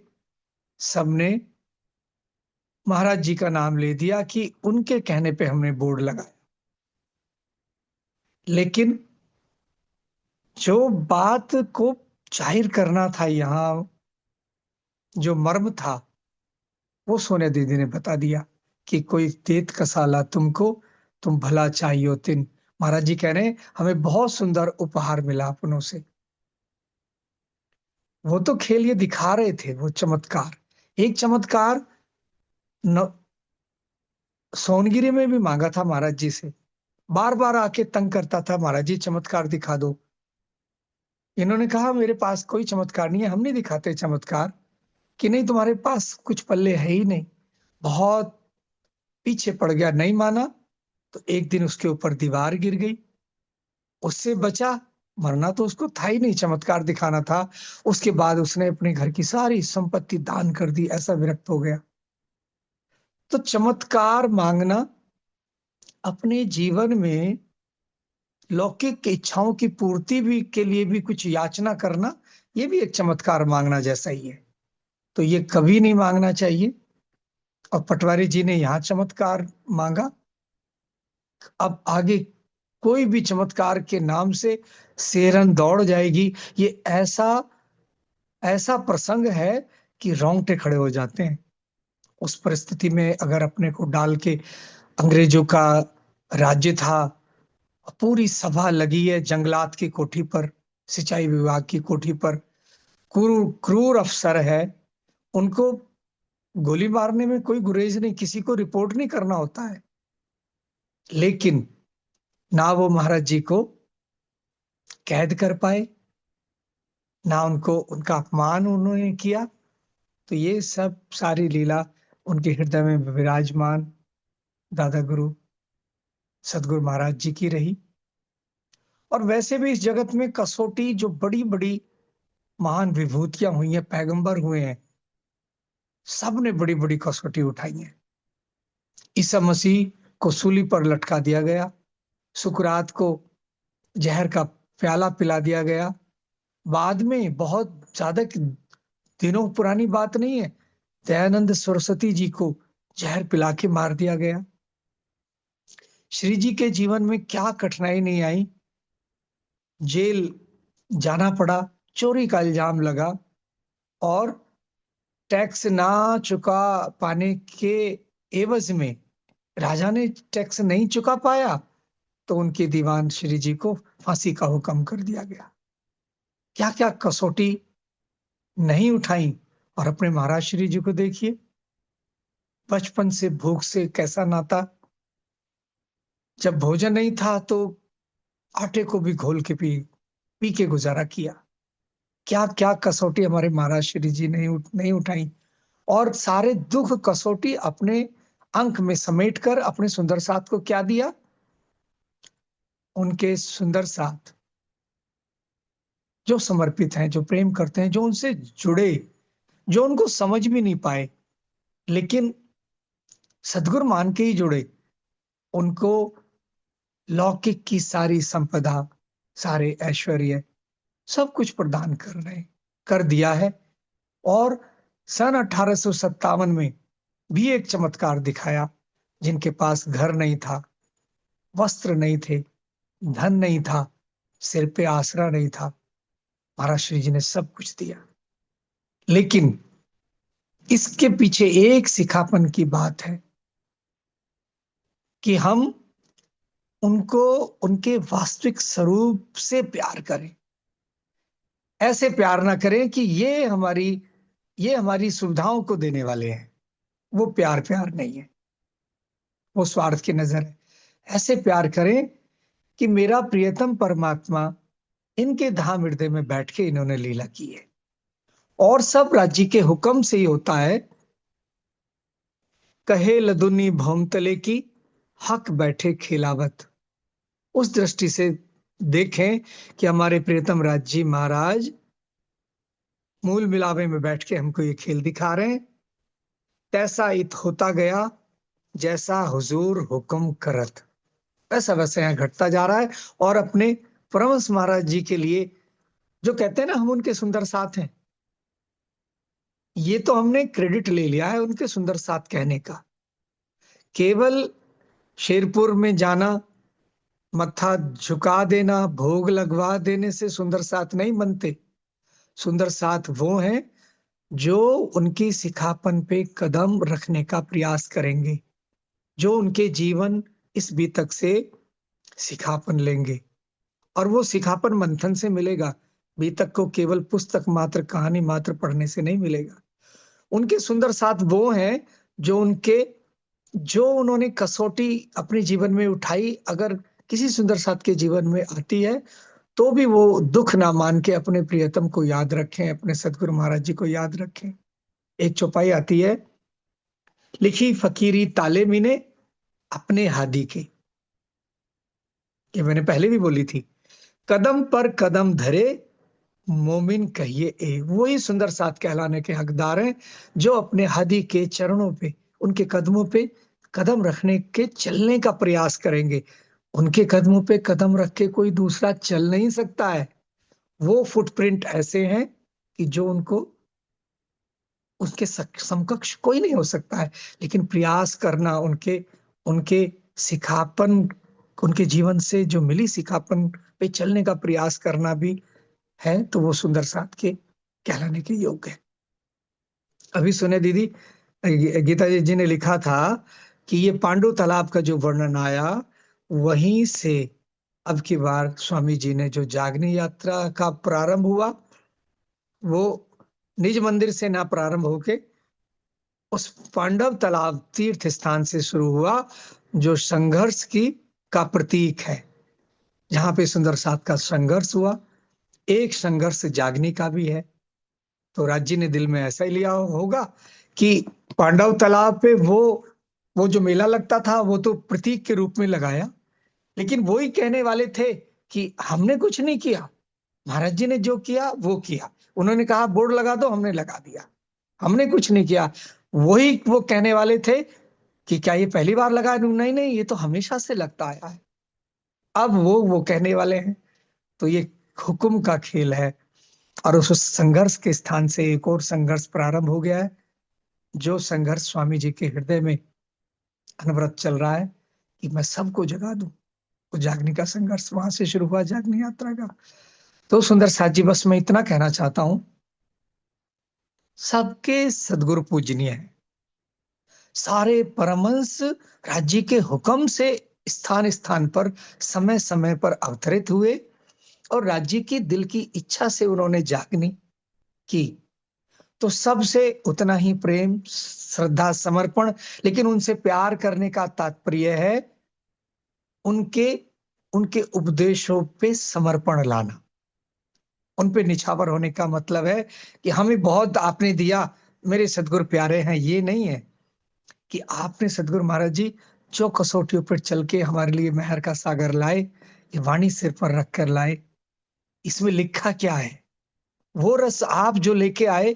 सबने महाराज जी का नाम ले दिया कि उनके कहने पे हमने बोर्ड लगाया। लेकिन जो बात को जाहिर करना था यहाँ, जो मर्म था वो सोने दीदी ने बता दिया कि कोई देत कसाला तुमको, तुम भला चाहियो तिन। महाराज जी कह रहे हैं हमें बहुत सुंदर उपहार मिला अपनों से। वो तो खेल ये दिखा रहे थे, वो चमत्कार। एक चमत्कार न, सोनगिरी में भी मांगा था महाराज जी से, बार बार आके तंग करता था, महाराज जी चमत्कार दिखा दो। इन्होंने कहा मेरे पास कोई चमत्कार नहीं है, हम नहीं दिखाते चमत्कार। कि नहीं तुम्हारे पास कुछ पल्ले है ही नहीं। बहुत पीछे पड़ गया, नहीं माना। तो एक दिन उसके ऊपर दीवार गिर गई, उससे बचा। मरना तो उसको था ही नहीं, चमत्कार दिखाना था। उसके बाद उसने अपने घर की सारी संपत्ति दान कर दी, ऐसा विरक्त हो गया। तो चमत्कार मांगना, अपने जीवन में लौकिक इच्छाओं की पूर्ति भी के लिए भी कुछ याचना करना, ये भी एक चमत्कार मांगना जैसा ही है। तो ये कभी नहीं मांगना चाहिए। और पटवारी जी ने यहाँ चमत्कार मांगा। अब आगे कोई भी चमत्कार के नाम से सेरन दौड़ जाएगी। ये ऐसा ऐसा प्रसंग है कि रोंगटे खड़े हो जाते हैं। उस परिस्थिति में अगर अपने को डाल के, अंग्रेजों का राज्य था, पूरी सभा लगी है जंगलात की कोठी पर, सिंचाई विभाग की कोठी पर, क्रूर क्रूर अफसर है, उनको गोली मारने में कोई गुरेज नहीं, किसी को रिपोर्ट नहीं करना होता है। लेकिन ना वो महाराज जी को कैद कर पाए, ना उनको उनका अपमान उन्होंने किया। तो ये सब सारी लीला उनके हृदय में विराजमान दादा गुरु सदगुरु महाराज जी की रही। और वैसे भी इस जगत में कसौटी, जो बड़ी बड़ी महान विभूतियां हुई हैं, पैगंबर हुए हैं, सब ने बड़ी बड़ी कसौटी उठाई है। ईसा मसीह को सूली पर लटका दिया गया, सुकरात को जहर का प्याला पिला दिया गया। बाद में, बहुत ज्यादा दिनों पुरानी बात नहीं है, दयानंद सरस्वती जी को जहर पिला के मार दिया गया। श्री जी के जीवन में क्या कठिनाई नहीं आई। जेल जाना पड़ा, चोरी का इल्जाम लगा, और टैक्स ना चुका पाने के एवज में, राजा ने टैक्स नहीं चुका पाया तो उनके दीवान श्री जी को फांसी का हुक्म कर दिया गया। क्या क्या कसौटी नहीं उठाई। और अपने महाराज श्री जी को देखिए, बचपन से भूख से कैसा नाता। जब भोजन नहीं था तो आटे को भी घोल के पी पी के गुजारा किया। क्या क्या कसौटी हमारे महाराज श्री जी नहीं उठाई। और सारे दुख कसौटी अपने अंक में समेट कर अपने सुंदर साथ को क्या दिया। उनके सुंदर साथ जो समर्पित हैं, जो प्रेम करते हैं, जो उनसे जुड़े, जो उनको समझ भी नहीं पाए लेकिन सदगुरु मान के ही जुड़े, उनको लौकिक की सारी संपदा, सारे ऐश्वर्य, सब कुछ प्रदान कर दिया है। और सन 1857 में भी एक चमत्कार दिखाया। जिनके पास घर नहीं था, वस्त्र नहीं थे, धन नहीं था, सिर पे आसरा नहीं था, महाराज श्री जी ने सब कुछ दिया। लेकिन इसके पीछे एक सिखापन की बात है कि हम उनको उनके वास्तविक स्वरूप से प्यार करें। ऐसे प्यार ना करें कि ये हमारी सुविधाओं को देने वाले हैं। वो प्यार प्यार नहीं है, वो स्वार्थ की नजर है। ऐसे प्यार करें कि मेरा प्रियतम परमात्मा इनके धाम हृदय में बैठ के इन्होंने लीला की है, और सब राज्य के हुक्म से ही होता है। कहे लदुनी भौमतले की, हक बैठे खिलावत। उस दृष्टि से देखें कि हमारे प्रियतम राज्य महाराज मूल मिलावे में बैठ के हमको ये खेल दिखा रहे हैं। तैसा इत होता गया, जैसा हुजूर हुक्म करत, वैसा वैसा यहाँ घटता जा रहा है। और अपने परमहंस महाराज जी के लिए जो कहते हैं ना, हम उनके सुंदर साथ हैं, ये तो हमने क्रेडिट ले लिया है उनके सुंदर साथ कहने का। केवल शेरपुर में जाना, मत्था झुका देना, भोग लगवा देने से सुंदर साथ नहीं बनते। सुंदर साथ वो हैं जो उनकी सिखापन पे कदम रखने का प्रयास करेंगे, जो उनके जीवन इस बीतक से सिखापन लेंगे। और वो सिखापन मंथन से मिलेगा, बीतक को केवल पुस्तक मात्र, कहानी मात्र पढ़ने से नहीं मिलेगा। उनके सुंदर साथ वो हैं जो उन्होंने कसौटी अपने जीवन में उठाई, अगर किसी सुंदर साथ के जीवन में आती है तो भी वो दुख ना मान के अपने प्रियतम को याद रखें, अपने सदगुरु महाराज जी को याद रखें। एक चौपाई आती है, लिखी फकीरी ताले मीने अपने हादी के, ये मैंने पहले भी बोली थी। कदम पर कदम धरे मोमिन कहिए ए, वही सुंदर साथ कहलाने के हकदार हैं जो अपने हादी के चरणों पे, उनके कदमों पे कदम रखने के चलने का प्रयास करेंगे। उनके कदमों पे कदम रख के कोई दूसरा चल नहीं सकता है। वो फुटप्रिंट ऐसे हैं कि जो उसके समकक्ष कोई नहीं हो सकता है। लेकिन प्रयास करना, उनके उनके सिखापन, उनके जीवन से जो मिली सिखापन पे चलने का प्रयास करना भी है, तो वो सुंदर साथ के कहलाने के योग्य है। अभी सुने दीदी, गीता जी ने लिखा था कि ये पांडु तालाब का जो वर्णन आया, वहीं से अब की बार स्वामी जी ने जो जागनी यात्रा का प्रारंभ हुआ, वो निज मंदिर से ना प्रारंभ होके उस पांडव तालाब तीर्थ स्थान से शुरू हुआ, जो संघर्ष का प्रतीक है, जहां पे सुंदर साथ का संघर्ष हुआ। एक संघर्ष जागनी का भी है। तो राज्य ने दिल में ऐसा ही लिया होगा कि पांडव तालाब पे वो जो मेला लगता था वो तो प्रतीक के रूप में लगाया, लेकिन वो ही कहने वाले थे कि हमने कुछ नहीं किया, महाराज जी ने जो किया वो किया। उन्होंने कहा बोर्ड लगा दो, हमने लगा दिया, हमने कुछ नहीं किया। वही वो कहने वाले थे कि क्या ये पहली बार लगा? नहीं नहीं, ये तो हमेशा से लगता आया है। अब वो कहने वाले हैं। तो ये हुक्म का खेल है। और उस संघर्ष के स्थान से एक और संघर्ष प्रारंभ हो गया है, जो संघर्ष स्वामी जी के हृदय में अनवरत चल रहा है कि मैं सबको जगा दूं। वो जागने का संघर्ष वहां से शुरू हुआ, जागनी यात्रा का। तो सुंदर साथ जी, बस मैं इतना कहना चाहता हूं, सबके सदगुरु पूजनीय है। सारे परमहंस राज्य के हुक्म से स्थान स्थान पर, समय समय पर अवतरित हुए और राज्य की दिल की इच्छा से उन्होंने जागनी की। तो सबसे उतना ही प्रेम, श्रद्धा, समर्पण, लेकिन उनसे प्यार करने का तात्पर्य है उनके उनके उपदेशों पे समर्पण लाना। उन पे निछावर होने का मतलब है कि हमें बहुत आपने दिया, मेरे सदगुरु प्यारे हैं, ये नहीं है कि आपने सदगुरु महाराज जी जो कसौटियों पर चल के हमारे लिए मेहर का सागर लाए, ये वाणी सिर पर रख कर लाए, इसमें लिखा क्या है? वो रस आप जो लेके आए।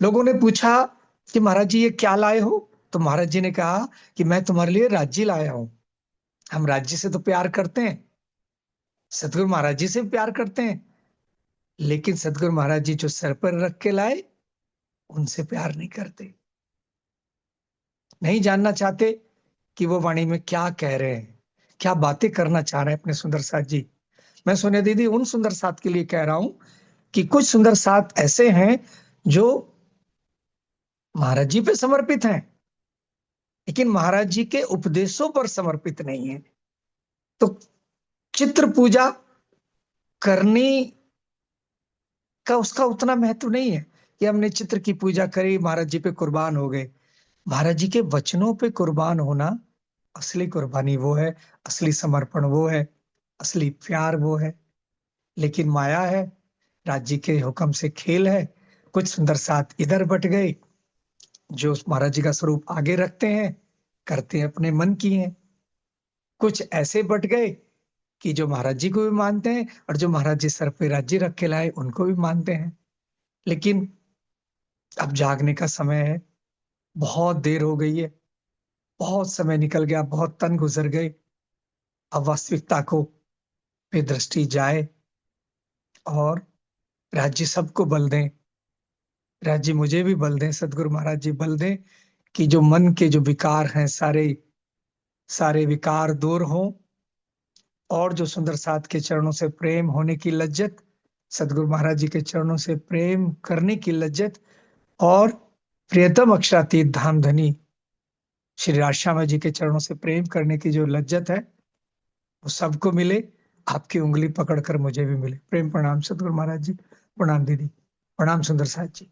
लोगों ने पूछा कि महाराज जी ये क्या लाए हो? तो महाराज जी ने कहा कि मैं तुम्हारे लिए राज्य लाया हूं। हम राज्य से तो प्यार करते हैं, सदगुरु महाराज जी से भी प्यार करते हैं, लेकिन सदगुरु महाराज जी जो सर पर रख के लाए, उनसे प्यार नहीं करते, नहीं जानना चाहते कि वो वाणी में क्या कह रहे हैं, क्या बातें करना चाह रहे हैं अपने सुंदर साथ जी। मैं सोनिया दीदी उन सुंदर साथ के लिए कह रहा हूं कि कुछ सुंदर साथ ऐसे हैं जो महाराज जी पे समर्पित हैं, लेकिन महाराज जी के उपदेशों पर समर्पित नहीं है। तो चित्र पूजा करनी का उसका उतना महत्व नहीं है कि हमने चित्र की पूजा करी, महाराज जी पे कुर्बान हो गए। महाराज जी के वचनों पे कुर्बान होना असली कुर्बानी वो है, असली समर्पण वो है, असली प्यार वो है। लेकिन माया है, राज्य के हुक्म से खेल है। कुछ सुंदर साथ इधर बट गए, जो उस महाराज जी का स्वरूप आगे रखते हैं, करते हैं अपने मन की हैं। कुछ ऐसे बट गए कि जो महाराज जी को भी मानते हैं और जो महाराज जी सर पे राज्य रख के लाए उनको भी मानते हैं। लेकिन अब जागने का समय है, बहुत देर हो गई है, बहुत समय निकल गया, बहुत तन गुजर गए। अब वास्तविकता को पे दृष्टि जाए और राज्य सबको बल दें, राज्य मुझे भी बल दें, सदगुरु महाराज जी बल दें कि जो मन के जो विकार हैं, सारे सारे विकार दूर हों और जो सुंदर साथ के चरणों से प्रेम होने की लज्जत सदगुरु महाराज जी के चरणों से प्रेम करने की लज्जत और प्रियतम अक्षरातीत धाम धनी श्री राजश्यामा जी के चरणों से प्रेम करने की जो लज्जत है वो सबको मिले, आपकी उंगली पकड़कर मुझे भी मिले। प्रेम प्रणाम सदगुरु महाराज जी, प्रणाम दीदी, प्रणाम सुंदर साथ जी।